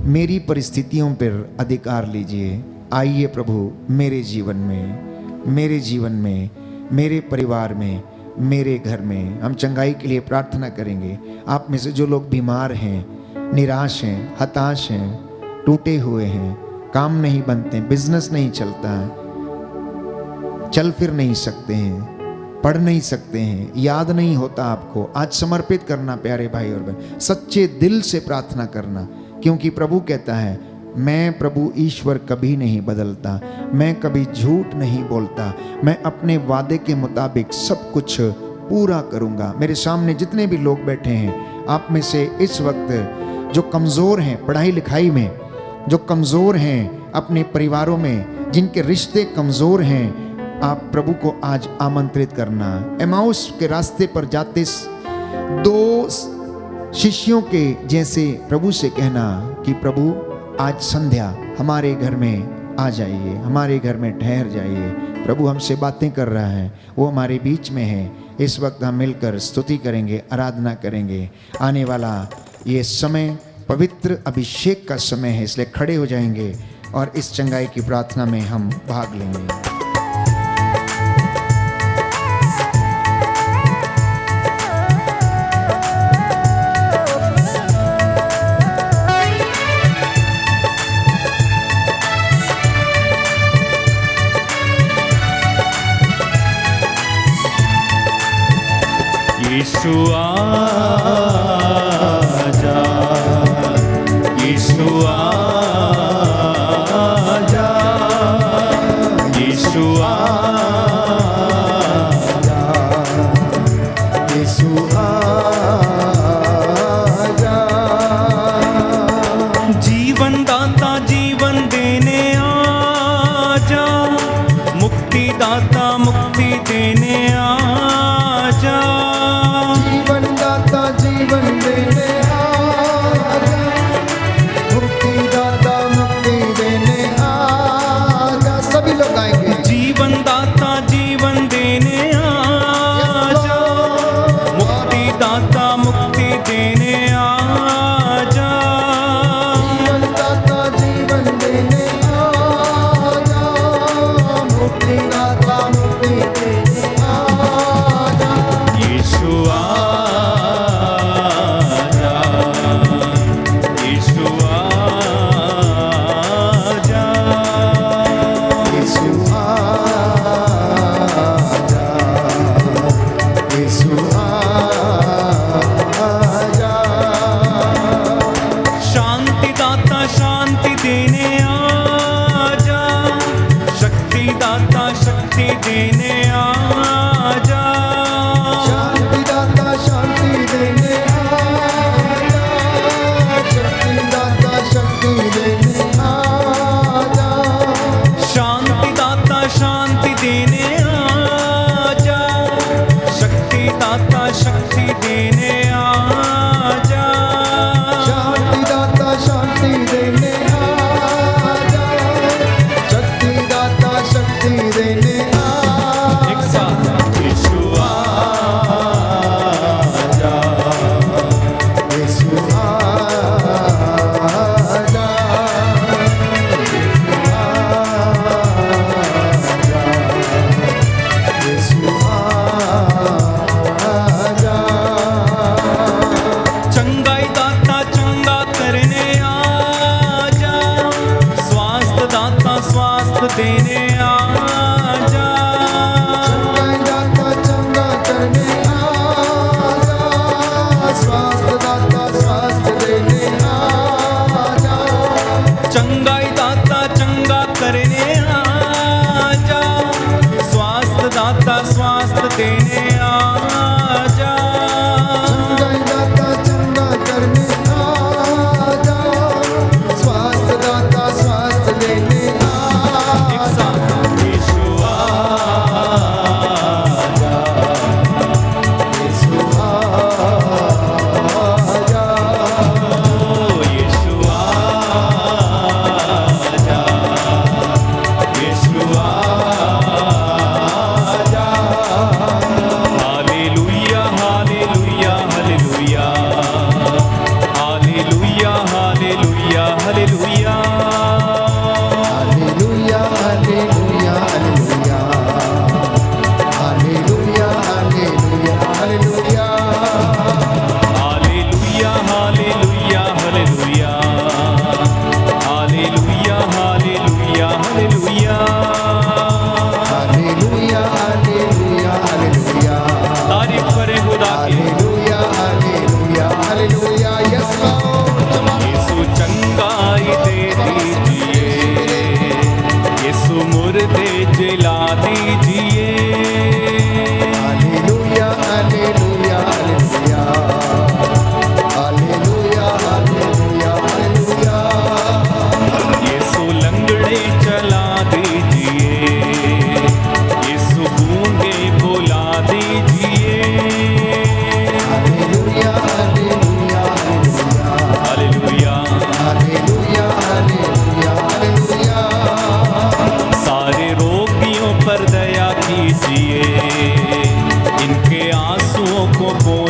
मेरी परिस्थितियों पर अधिकार लीजिए। आइए प्रभु मेरे जीवन में, मेरे जीवन में, मेरे परिवार में, मेरे घर में। हम चंगाई के लिए प्रार्थना करेंगे। आप में से जो लोग बीमार हैं, निराश हैं, हताश हैं, टूटे हुए हैं, काम नहीं बनते, बिजनेस नहीं चलता, चल फिर नहीं सकते हैं, पढ़ नहीं सकते हैं, याद नहीं होता आपको, आज समर्पित करना प्यारे भाई और बहन, सच्चे दिल से प्रार्थना करना, क्योंकि प्रभु कहता है मैं प्रभु ईश्वर कभी नहीं बदलता, मैं कभी झूठ नहीं बोलता, मैं अपने वादे के मुताबिक सब कुछ पूरा करूंगा। मेरे सामने जितने भी लोग बैठे हैं, आप में से इस वक्त जो कमज़ोर हैं पढ़ाई लिखाई में, जो कमज़ोर हैं अपने परिवारों में, जिनके रिश्ते कमज़ोर हैं, आप प्रभु को आज आमंत्रित करना। एमाउस के रास्ते पर जाते दो शिष्यों के जैसे प्रभु से कहना कि प्रभु आज संध्या हमारे घर में आ जाइए, हमारे घर में ठहर जाइए। प्रभु हमसे बातें कर रहा है, वो हमारे बीच में है। इस वक्त हम मिलकर स्तुति करेंगे, आराधना करेंगे। आने वाला ये समय पवित्र अभिषेक का समय है, इसलिए खड़े हो जाएंगे और इस चंगाई की प्रार्थना में हम भाग लेंगे। यीशु आजा, यीशु आजा, यीशु आजा, यीशु आजा। जीवन दाता जीवन देने आजा, मुक्ति दाता मुक्ति देने आजा, जीवन दाता जीवन दे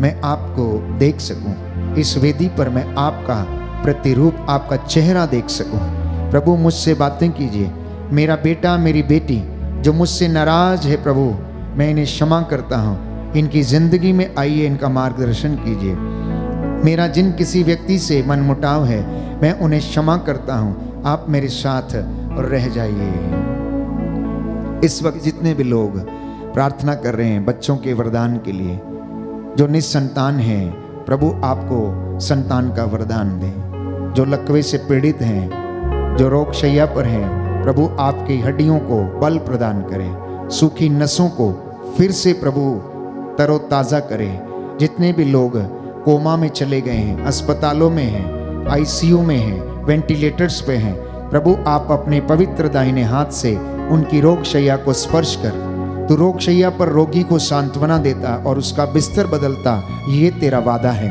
मैं आपको देख सकूं, इस वेदी पर मैं आपका प्रतिरूप, आपका चेहरा देख सकूं। प्रभु मुझसे बातें कीजिए। मेरा बेटा मेरी बेटी जो मुझसे नाराज है प्रभु, मैं इन्हें क्षमा करता हूँ। इनकी ज़िंदगी में आइए, इनका मार्गदर्शन कीजिए। मेरा जिन किसी व्यक्ति से मनमुटाव है, मैं उन्हें क्षमा करता हूँ। आप मेरे साथ रह जाइए। इस वक्त जितने भी लोग प्रार्थना कर रहे हैं बच्चों के वरदान के लिए, जो निसंतान हैं, प्रभु आपको संतान का वरदान दें। जो लकवे से पीड़ित हैं, जो रोग शैया पर हैं, प्रभु आपकी हड्डियों को बल प्रदान करें। सूखी नसों को फिर से प्रभु तरोताज़ा करें। जितने भी लोग कोमा में चले गए हैं, अस्पतालों में हैं, आईसीयू में हैं, वेंटिलेटर्स पे हैं, प्रभु आप अपने पवित्र दाहिने हाथ से उनकी रोग शैया को स्पर्श कर। तो रोग शैया पर रोगी को सांत्वना देता और उसका बिस्तर बदलता, ये तेरा वादा है।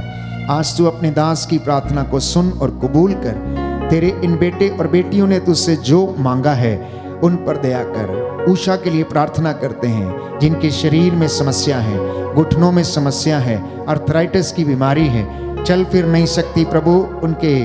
आज तू अपने दास की प्रार्थना को सुन और कबूल कर। तेरे इन बेटे और बेटियों ने तुझसे जो मांगा है उन पर दया कर। उषा के लिए प्रार्थना करते हैं, जिनके शरीर में समस्या है, घुटनों में समस्या है, अर्थराइटिस की बीमारी है, चल फिर नहीं सकती, प्रभु उनके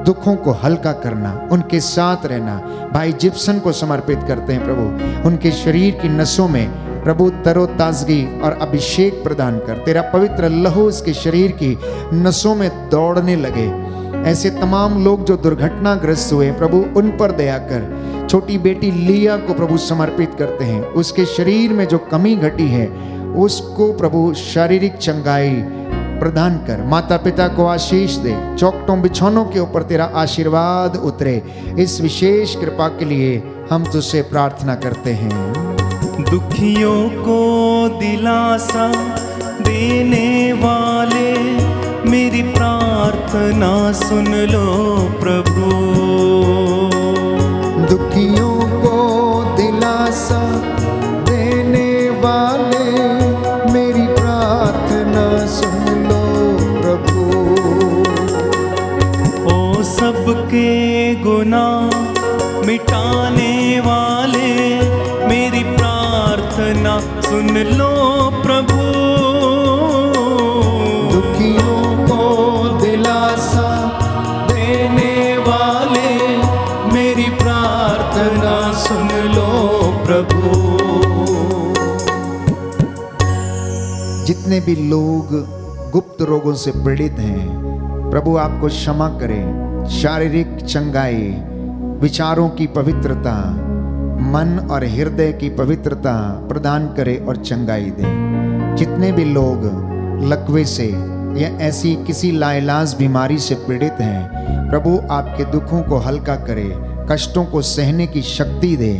दुखों को हल्का करना, उनके साथ रहना। भाई जिप्सन को समर्पित करते हैं प्रभु, उनके शरीर की नसों में प्रभु तरोताजगी और अभिषेक प्रदान कर। तेरा पवित्र लहू इसके शरीर की नसों में दौड़ने लगे। ऐसे तमाम लोग जो दुर्घटनाग्रस्त हुए, प्रभु उन पर दया कर। छोटी बेटी लिया को प्रभु समर्पित करते हैं, उसके शरीर में जो कमी घटी है उसको प्रभु शारीरिक चंगाई प्रदान कर। माता पिता को आशीष दे, चौखटों बिछौनों के ऊपर तेरा आशीर्वाद उतरे। इस विशेष कृपा के लिए हम तुझसे प्रार्थना करते हैं। दुखियों को दिलासा देने वाले, मेरी प्रार्थना सुन लो प्रभु। दुखियों को दिलासा देने वाले, मेरी प्रार्थना सुन लो प्रभु। ओ सबके गुनाह मिटाने वाले, मेरी प्रार्थना सुन लो प्रभु। दुखियों को दिलासा देने वाले, मेरी प्रार्थना सुन लो प्रभु। जितने भी लोग गुप्त रोगों से पीड़ित हैं, प्रभु आपको क्षमा करें। शारीरिक चंगाई, विचारों की पवित्रता, मन और हृदय की पवित्रता प्रदान करे और चंगाई दे। जितने भी लोग लकवे से या ऐसी किसी लाइलाज बीमारी से पीड़ित हैं, प्रभु आपके दुखों को हल्का करे, कष्टों को सहने की शक्ति दे।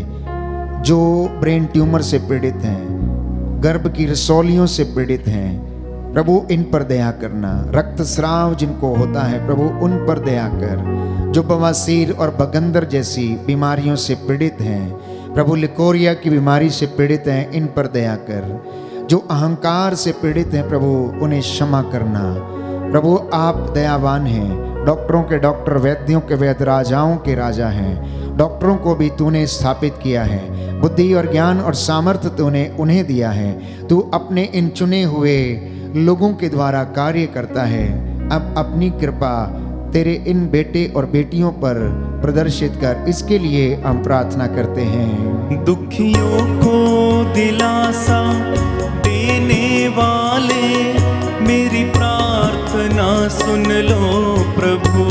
जो ब्रेन ट्यूमर से पीड़ित हैं, गर्भ की रसौलियों से पीड़ित हैं, प्रभु इन पर दया करना। रक्तस्राव जिनको होता है, प्रभु उन पर दया कर। जो बवासीर और बगंदर जैसी बीमारियों से पीड़ित हैं, प्रभु लिकोरिया की बीमारी से पीड़ित हैं, इन पर दया कर। जो अहंकार से पीड़ित हैं, प्रभु उन्हें क्षमा करना। प्रभु आप दयावान हैं, डॉक्टरों के डॉक्टर, वैद्यों के वैद्य, राजाओं के राजा हैं। डॉक्टरों को भी तूने स्थापित किया है, बुद्धि और ज्ञान और सामर्थ्य तूने उन्हें दिया है। तू अपने इन चुने हुए लोगों के द्वारा कार्य करता है। अब अपनी कृपा तेरे इन बेटे और बेटियों पर प्रदर्शित कर, इसके लिए हम प्रार्थना करते हैं। दुखियों को दिलासा देने वाले, मेरी प्रार्थना सुन लो प्रभु।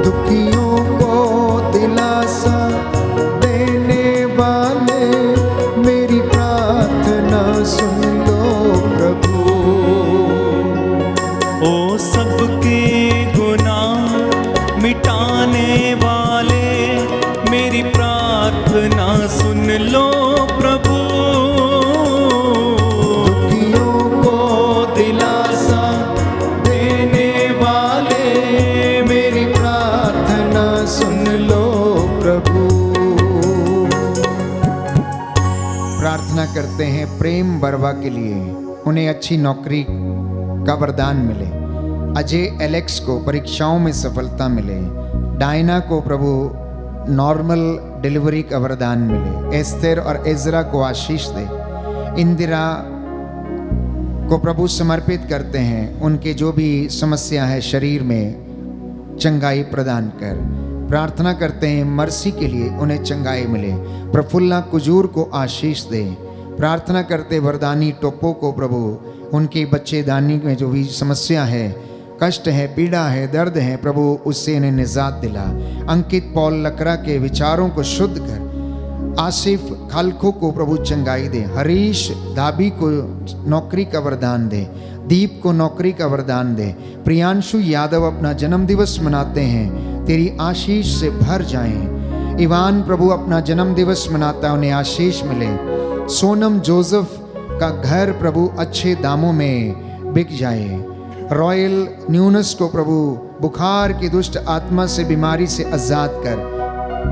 दुखियों को दिलासा देने वाले, मेरी प्रार्थना सुन लो प्रभु। ओ सबके गुनाह मिटाने वाले, मेरी प्रार्थना सुन लो प्रभु। दुखियों को दिलासा देने वाले, मेरी प्रार्थना सुन लो प्रभु। प्रार्थना करते हैं प्रेम बरवा के लिए, उन्हें अच्छी नौकरी का वरदान मिले। अजय एलेक्स को परीक्षाओं में सफलता मिले। डायना को प्रभु नॉर्मल डिलीवरी का वरदान मिले। एस्तेर और एजरा को आशीष दे। इंदिरा को प्रभु समर्पित करते हैं। उनके जो भी समस्या है शरीर में, चंगाई प्रदान कर। प्रार्थना करते हैं मर्सी के लिए, उन्हें चंगाई मिले। प्रफुल्ला कुजूर को आशीष दे। प्रार्थना करते वरदानी टोपो को प्रभु, उनके बच्चेदानी में जो भी समस्या है, कष्ट है, पीड़ा है, दर्द है, प्रभु उससे इन्हें निजात दिला। अंकित पॉल लकड़ा के विचारों को शुद्ध कर। आसिफ खालखो को प्रभु चंगाई दे। हरीश धाबी को नौकरी का वरदान दे। दीप को नौकरी का वरदान दे। प्रियांशु यादव अपना जन्म दिवस मनाते हैं, तेरी आशीष से भर जाएं। इवान प्रभु अपना जन्म दिवस मनाता है, उन्हें आशीष मिले। सोनम जोसेफ का घर प्रभु अच्छे दामों में बिक जाए। रॉयल न्यूनस को प्रभु बुखार की दुष्ट आत्मा से, बीमारी से आजाद कर।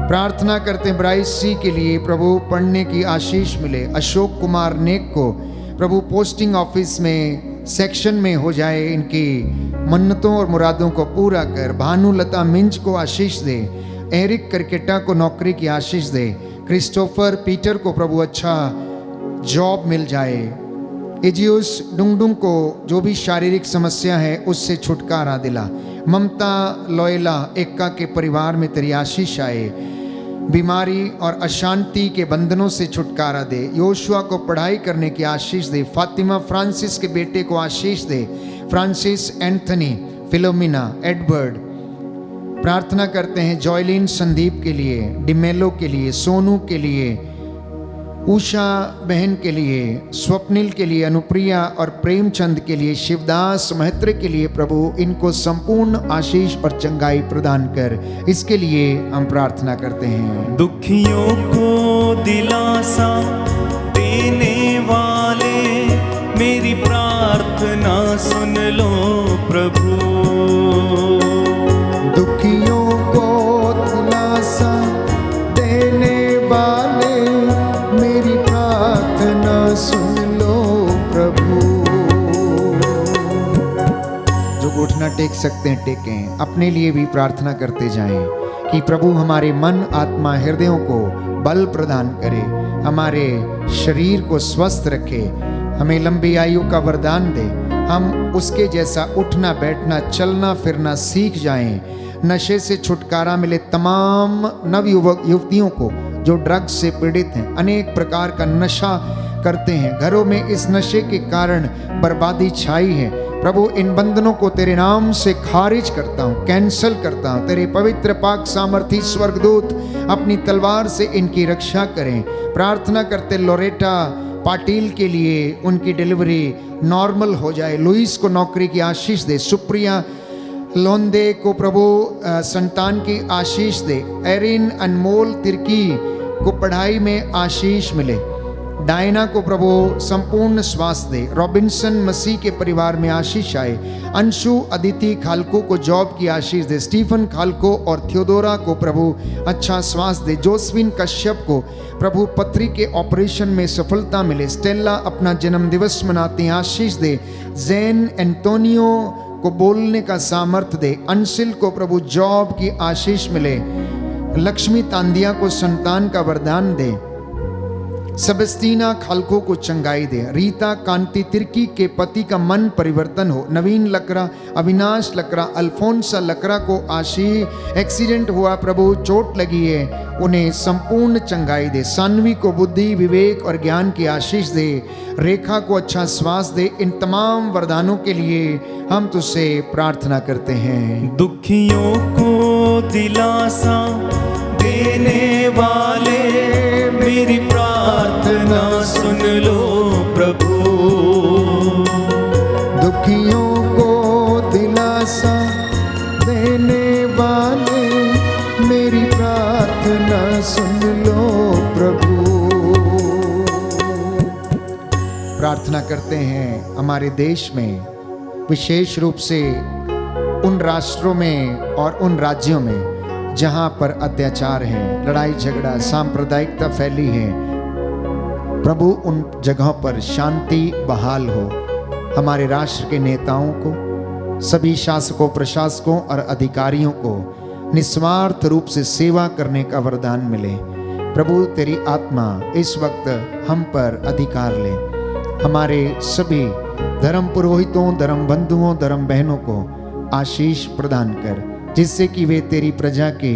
प्रार्थना करते हैं ब्राइस सी के लिए, प्रभु पढ़ने की आशीष मिले। अशोक कुमार नेक को प्रभु पोस्टिंग ऑफिस में सेक्शन में हो जाए, इनकी मन्नतों और मुरादों को पूरा कर। भानुलता मिंज को आशीष दे। एरिक करकेटा को नौकरी की आशीष दे। क्रिस्टोफर पीटर को प्रभु अच्छा जॉब मिल जाए। एजियोस डुंगडुंग को जो भी शारीरिक समस्या है उससे छुटकारा दिला। ममता लोयला एक्का के परिवार में तेरी आशीष आए। बीमारी और अशांति के बंधनों से छुटकारा दे। योशुआ को पढ़ाई करने की आशीष दे। फातिमा फ्रांसिस के बेटे को आशीष दे। Francis Anthony, Philomena, Edward. प्रार्थना करते हैं जॉयलिन संदीप के लिए, डिमेलो के लिए, सोनू के लिए, उषा बहन के लिए, स्वप्निल के लिए, अनुप्रिया और प्रेमचंद के लिए, शिवदास महत्र के लिए प्रभु इनको संपूर्ण आशीष और चंगाई प्रदान कर। इसके लिए हम प्रार्थना करते हैं। दुखियों को दिलासा देने वाले, मेरी प्रार्थना सुन लो प्रभु। दुखियों को दिलासा देने वाले, मेरी प्रार्थना सुन लो प्रभु। जो घुटना टेक सकते हैं टेकें। अपने लिए भी प्रार्थना करते जाएं कि प्रभु हमारे मन, आत्मा, हृदयों को बल प्रदान करे, हमारे शरीर को स्वस्थ रखे, हमें लंबी आयु का वरदान दे। हम उसके जैसा उठना, बैठना, चलना फिरना सीख जाएं। नशे से छुटकारा मिले तमाम नव युवक युवतियों को जो ड्रग्स से पीड़ित हैं, अनेक प्रकार का नशा करते हैं, घरों में इस नशे के कारण बर्बादी छाई है। प्रभु इन बंधनों को तेरे नाम से खारिज करता हूँ, कैंसल करता हूँ। तेरे पवित्र पाक सामर्थी स्वर्गदूत अपनी तलवार से इनकी रक्षा करें। प्रार्थना करते लोरेटा पाटिल के लिए, उनकी डिलीवरी नॉर्मल हो जाए। लुइस को नौकरी की आशीष दे। सुप्रिया लोंदे को प्रभु संतान की आशीष दे। एरिन अनमोल तिर्की को पढ़ाई में आशीष मिले। डायना को प्रभु संपूर्ण स्वास्थ्य दे। रॉबिन्सन मसीह के परिवार में आशीष आए। अंशु अदिति खालको को जॉब की आशीष दे। स्टीफन खालको और थियोडोरा को प्रभु अच्छा स्वास्थ्य दे। जोस्विन कश्यप को प्रभु पथरी के ऑपरेशन में सफलता मिले। स्टेला अपना जन्म दिवस मनाते हैं, आशीष दे। जैन एंटोनियो को बोलने का सामर्थ्य दे। अंशिल को प्रभु जॉब की आशीष मिले। लक्ष्मी तांदिया को संतान का वरदान दे। सेबेस्टीना खालको को चंगाई दे। रीता कांति तिर्की के पति का मन परिवर्तन हो। नवीन लकड़ा, अविनाश लकड़ा, अल्फोंसा लकड़ा को आशीष। एक्सीडेंट हुआ प्रभु, चोट लगी है, उन्हें संपूर्ण चंगाई दे। सान्वी को बुद्धि, विवेक और ज्ञान की आशीष दे। रेखा को अच्छा स्वास्थ्य दे। इन तमाम वरदानों के लिए हम तुझसे प्रार्थना करते हैं। दुखियों को दिलासा देने वाले, मेरी प्रार्थना सुन लो प्रभु। दुखियों को दिलासा देने वाले, मेरी प्रार्थना सुन लो प्रभु। प्रार्थना करते हैं हमारे देश में, विशेष रूप से उन राष्ट्रों में और उन राज्यों में जहां पर अत्याचार है, लड़ाई झगड़ा, सांप्रदायिकता फैली है। प्रभु उन जगहों पर शांति बहाल हो। हमारे राष्ट्र के नेताओं को, सभी शासकों, प्रशासकों और अधिकारियों को निस्वार्थ रूप से सेवा करने का वरदान मिले। प्रभु तेरी आत्मा इस वक्त हम पर अधिकार ले। हमारे सभी धर्म पुरोहितों, धर्म बंधुओं, धर्म बहनों को आशीष प्रदान कर, जिससे कि वे तेरी प्रजा के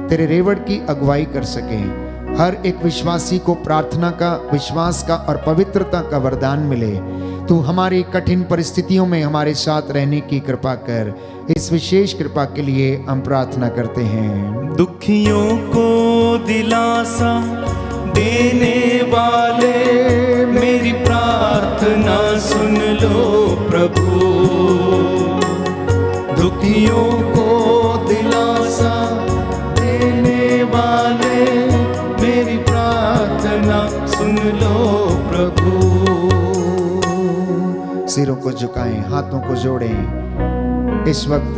तेरे रेवड़ की अगुवाई कर सकें। हर एक विश्वासी को प्रार्थना का, विश्वास का और पवित्रता का वरदान मिले। तू हमारी कठिन परिस्थितियों में हमारे साथ रहने की कृपा कर। इस विशेष कृपा के लिए हम प्रार्थना करते हैं। दुखियों को दिलासा देने वाले मेरी प्रार्थना सुन लो प्रभु। दुखियों को दिलासा देने वाले मेरी प्रार्थना सुन लो प्रभु। सिरों को झुकाएं, हाथों को जोड़ें। इस वक्त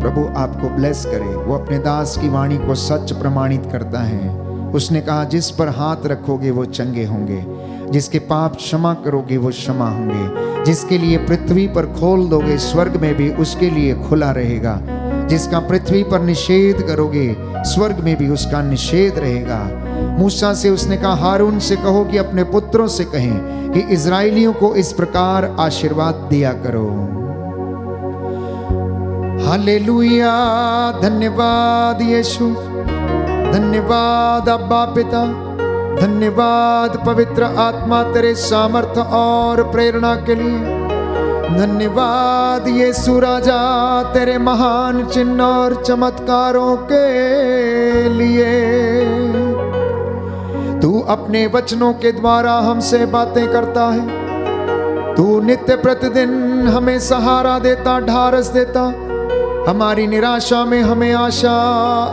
प्रभु आपको ब्लेस करे। वो अपने दास की वाणी को सच प्रमाणित करता है। उसने कहा, जिस पर हाथ रखोगे वो चंगे होंगे, जिसके पाप क्षमा करोगे वो क्षमा होंगे, जिसके लिए पृथ्वी पर खोल दोगे स्वर्ग में भी उसके लिए खुला रहेगा, जिसका पृथ्वी पर निषेध करोगे स्वर्ग में भी उसका निषेध रहेगा। मूसा से उसने कहा, हारून से कहो कि अपने पुत्रों से कहें कि इजराइलियों को इस प्रकार आशीर्वाद दिया करो। हालेलुया, धन्यवाद यीशु, धन्यवाद अब्बा पिता, धन्यवाद पवित्र आत्मा तेरे सामर्थ्य और प्रेरणा के लिए। धन्यवाद यीशु राजा तेरे महान चिन्ह और चमत्कारों के लिए। तू अपने वचनों के द्वारा हमसे बातें करता है। तू नित्य प्रतिदिन हमें सहारा देता, ढारस देता। हमारी निराशा में हमें आशा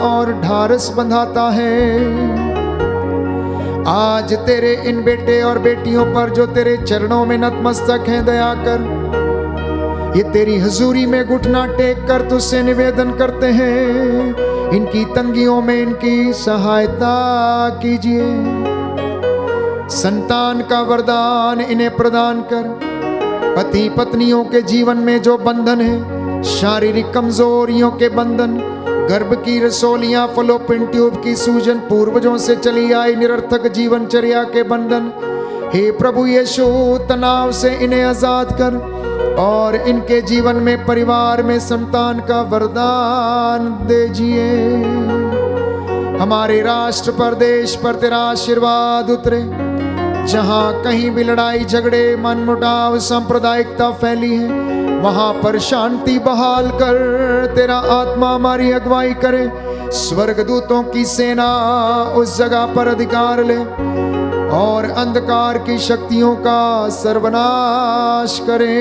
और ढारस बंधाता है। आज तेरे इन बेटे और बेटियों पर जो तेरे चरणों में नतमस्तक हैं, दया कर। ये तेरी हजूरी में घुटना टेक कर तुझसे निवेदन करते हैं, इनकी तंगियों में इनकी सहायता कीजिए। संतान का वरदान इन्हें प्रदान कर। पति पत्नियों के जीवन में जो बंधन है, शारीरिक कमजोरियों के बंधन, गर्भ की रसोलियां, फलोपिन ट्यूब की सूजन, पूर्वजों से चली आई निरर्थक जीवनचर्या के बंधन, हे प्रभु यीशु तनाव से इन्हें आजाद कर और इनके जीवन में, परिवार में संतान का वरदान दीजिए। हमारे राष्ट्र पर, देश पर तेरा आशीर्वाद उतरे। जहां कहीं भी लड़ाई झगड़े, मनमुटाव, सांप्रदायिकता फैली है, वहां पर शांति बहाल कर। तेरा आत्मा हमारी अगुवाई करे। स्वर्गदूतों की सेना उस जगह पर अधिकार ले और अंधकार की शक्तियों का सर्वनाश करे।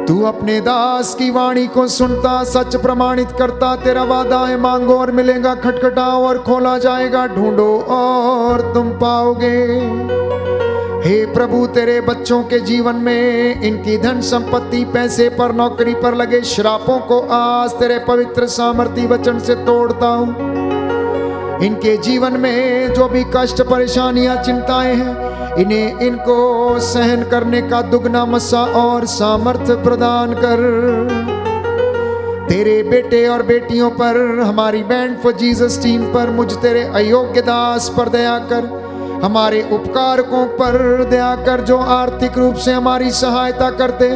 तू अपने दास की वाणी को सुनता, सच प्रमाणित करता। तेरा वादा है, मांगो और मिलेगा, खटखटाओ और खोला जाएगा, ढूंढो और तुम पाओगे। हे प्रभु, तेरे बच्चों के जीवन में इनकी धन संपत्ति, पैसे पर, नौकरी पर लगे श्रापों को आज तेरे पवित्र सामर्थी वचन से तोड़ता हूं। इनके जीवन में जो भी कष्ट, परेशानियां, चिंताएं हैं, इनको सहन करने का दुगना मसा और सामर्थ्य प्रदान कर। तेरे बेटे और बेटियों पर, हमारी बैंड फॉर जीसस टीम पर, मुझ तेरे अयोग्य दास पर दया कर। हमारे उपकारकों पर दया कर, जो आर्थिक रूप से हमारी सहायता करते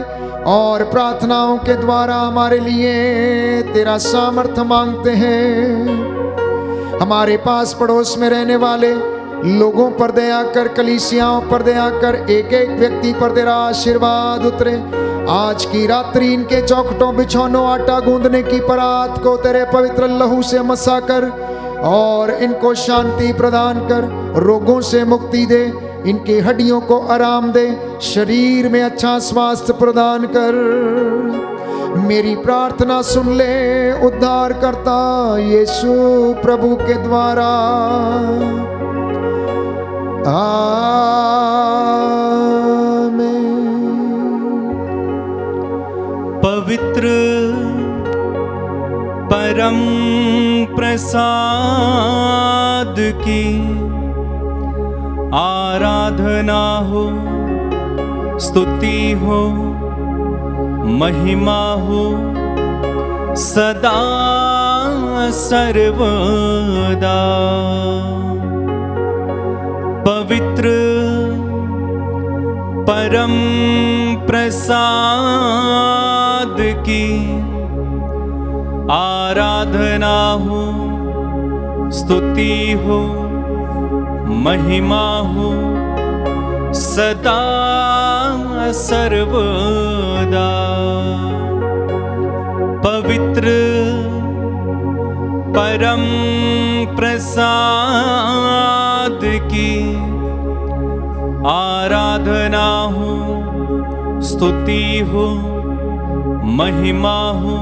और प्रार्थनाओं के द्वारा हमारे लिए तेरा सामर्थ्य मांगते हैं। हमारे पास पड़ोस में रहने वाले लोगों पर दया कर, कलीसियाओं पर दया कर। एक एक व्यक्ति पर तेरा आशीर्वाद उतरे। आज की रात्रि इनके चौखटों, बिछौनों, आटा गूंदने की परात को तेरे पवित्र लहू से मसा कर और इनको शांति प्रदान कर। रोगों से मुक्ति दे, इनकी हड्डियों को आराम दे, शरीर में अच्छा स्वास्थ्य प्रदान कर। मेरी प्रार्थना सुन ले उद्धार करता यीशु प्रभु के द्वारा। आमीन। पवित्र परम प्रसाद की आराधना हो, स्तुति हो, महिमा हो सदा सर्वदा। पवित्र परम प्रसाद की आराधना हो, स्तुति हो, महिमा हो सदा सर्वदा। पवित्र परम प्रसाद की आराधना हो, स्तुति हो, महिमा हो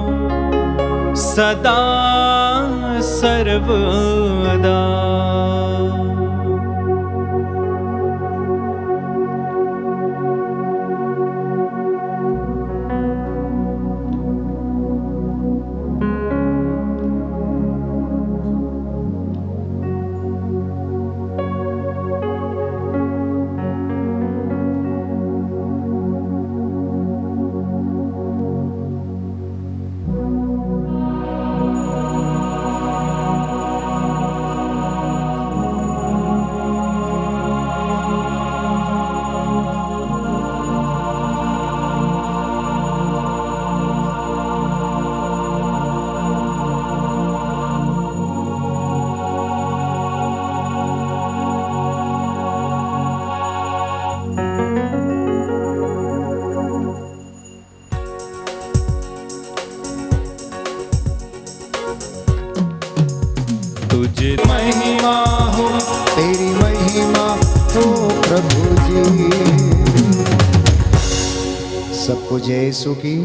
सदा सर्वदा। तुझे महिमा हो, तेरी महिमा हो प्रभु जी। सबको जय यीशु की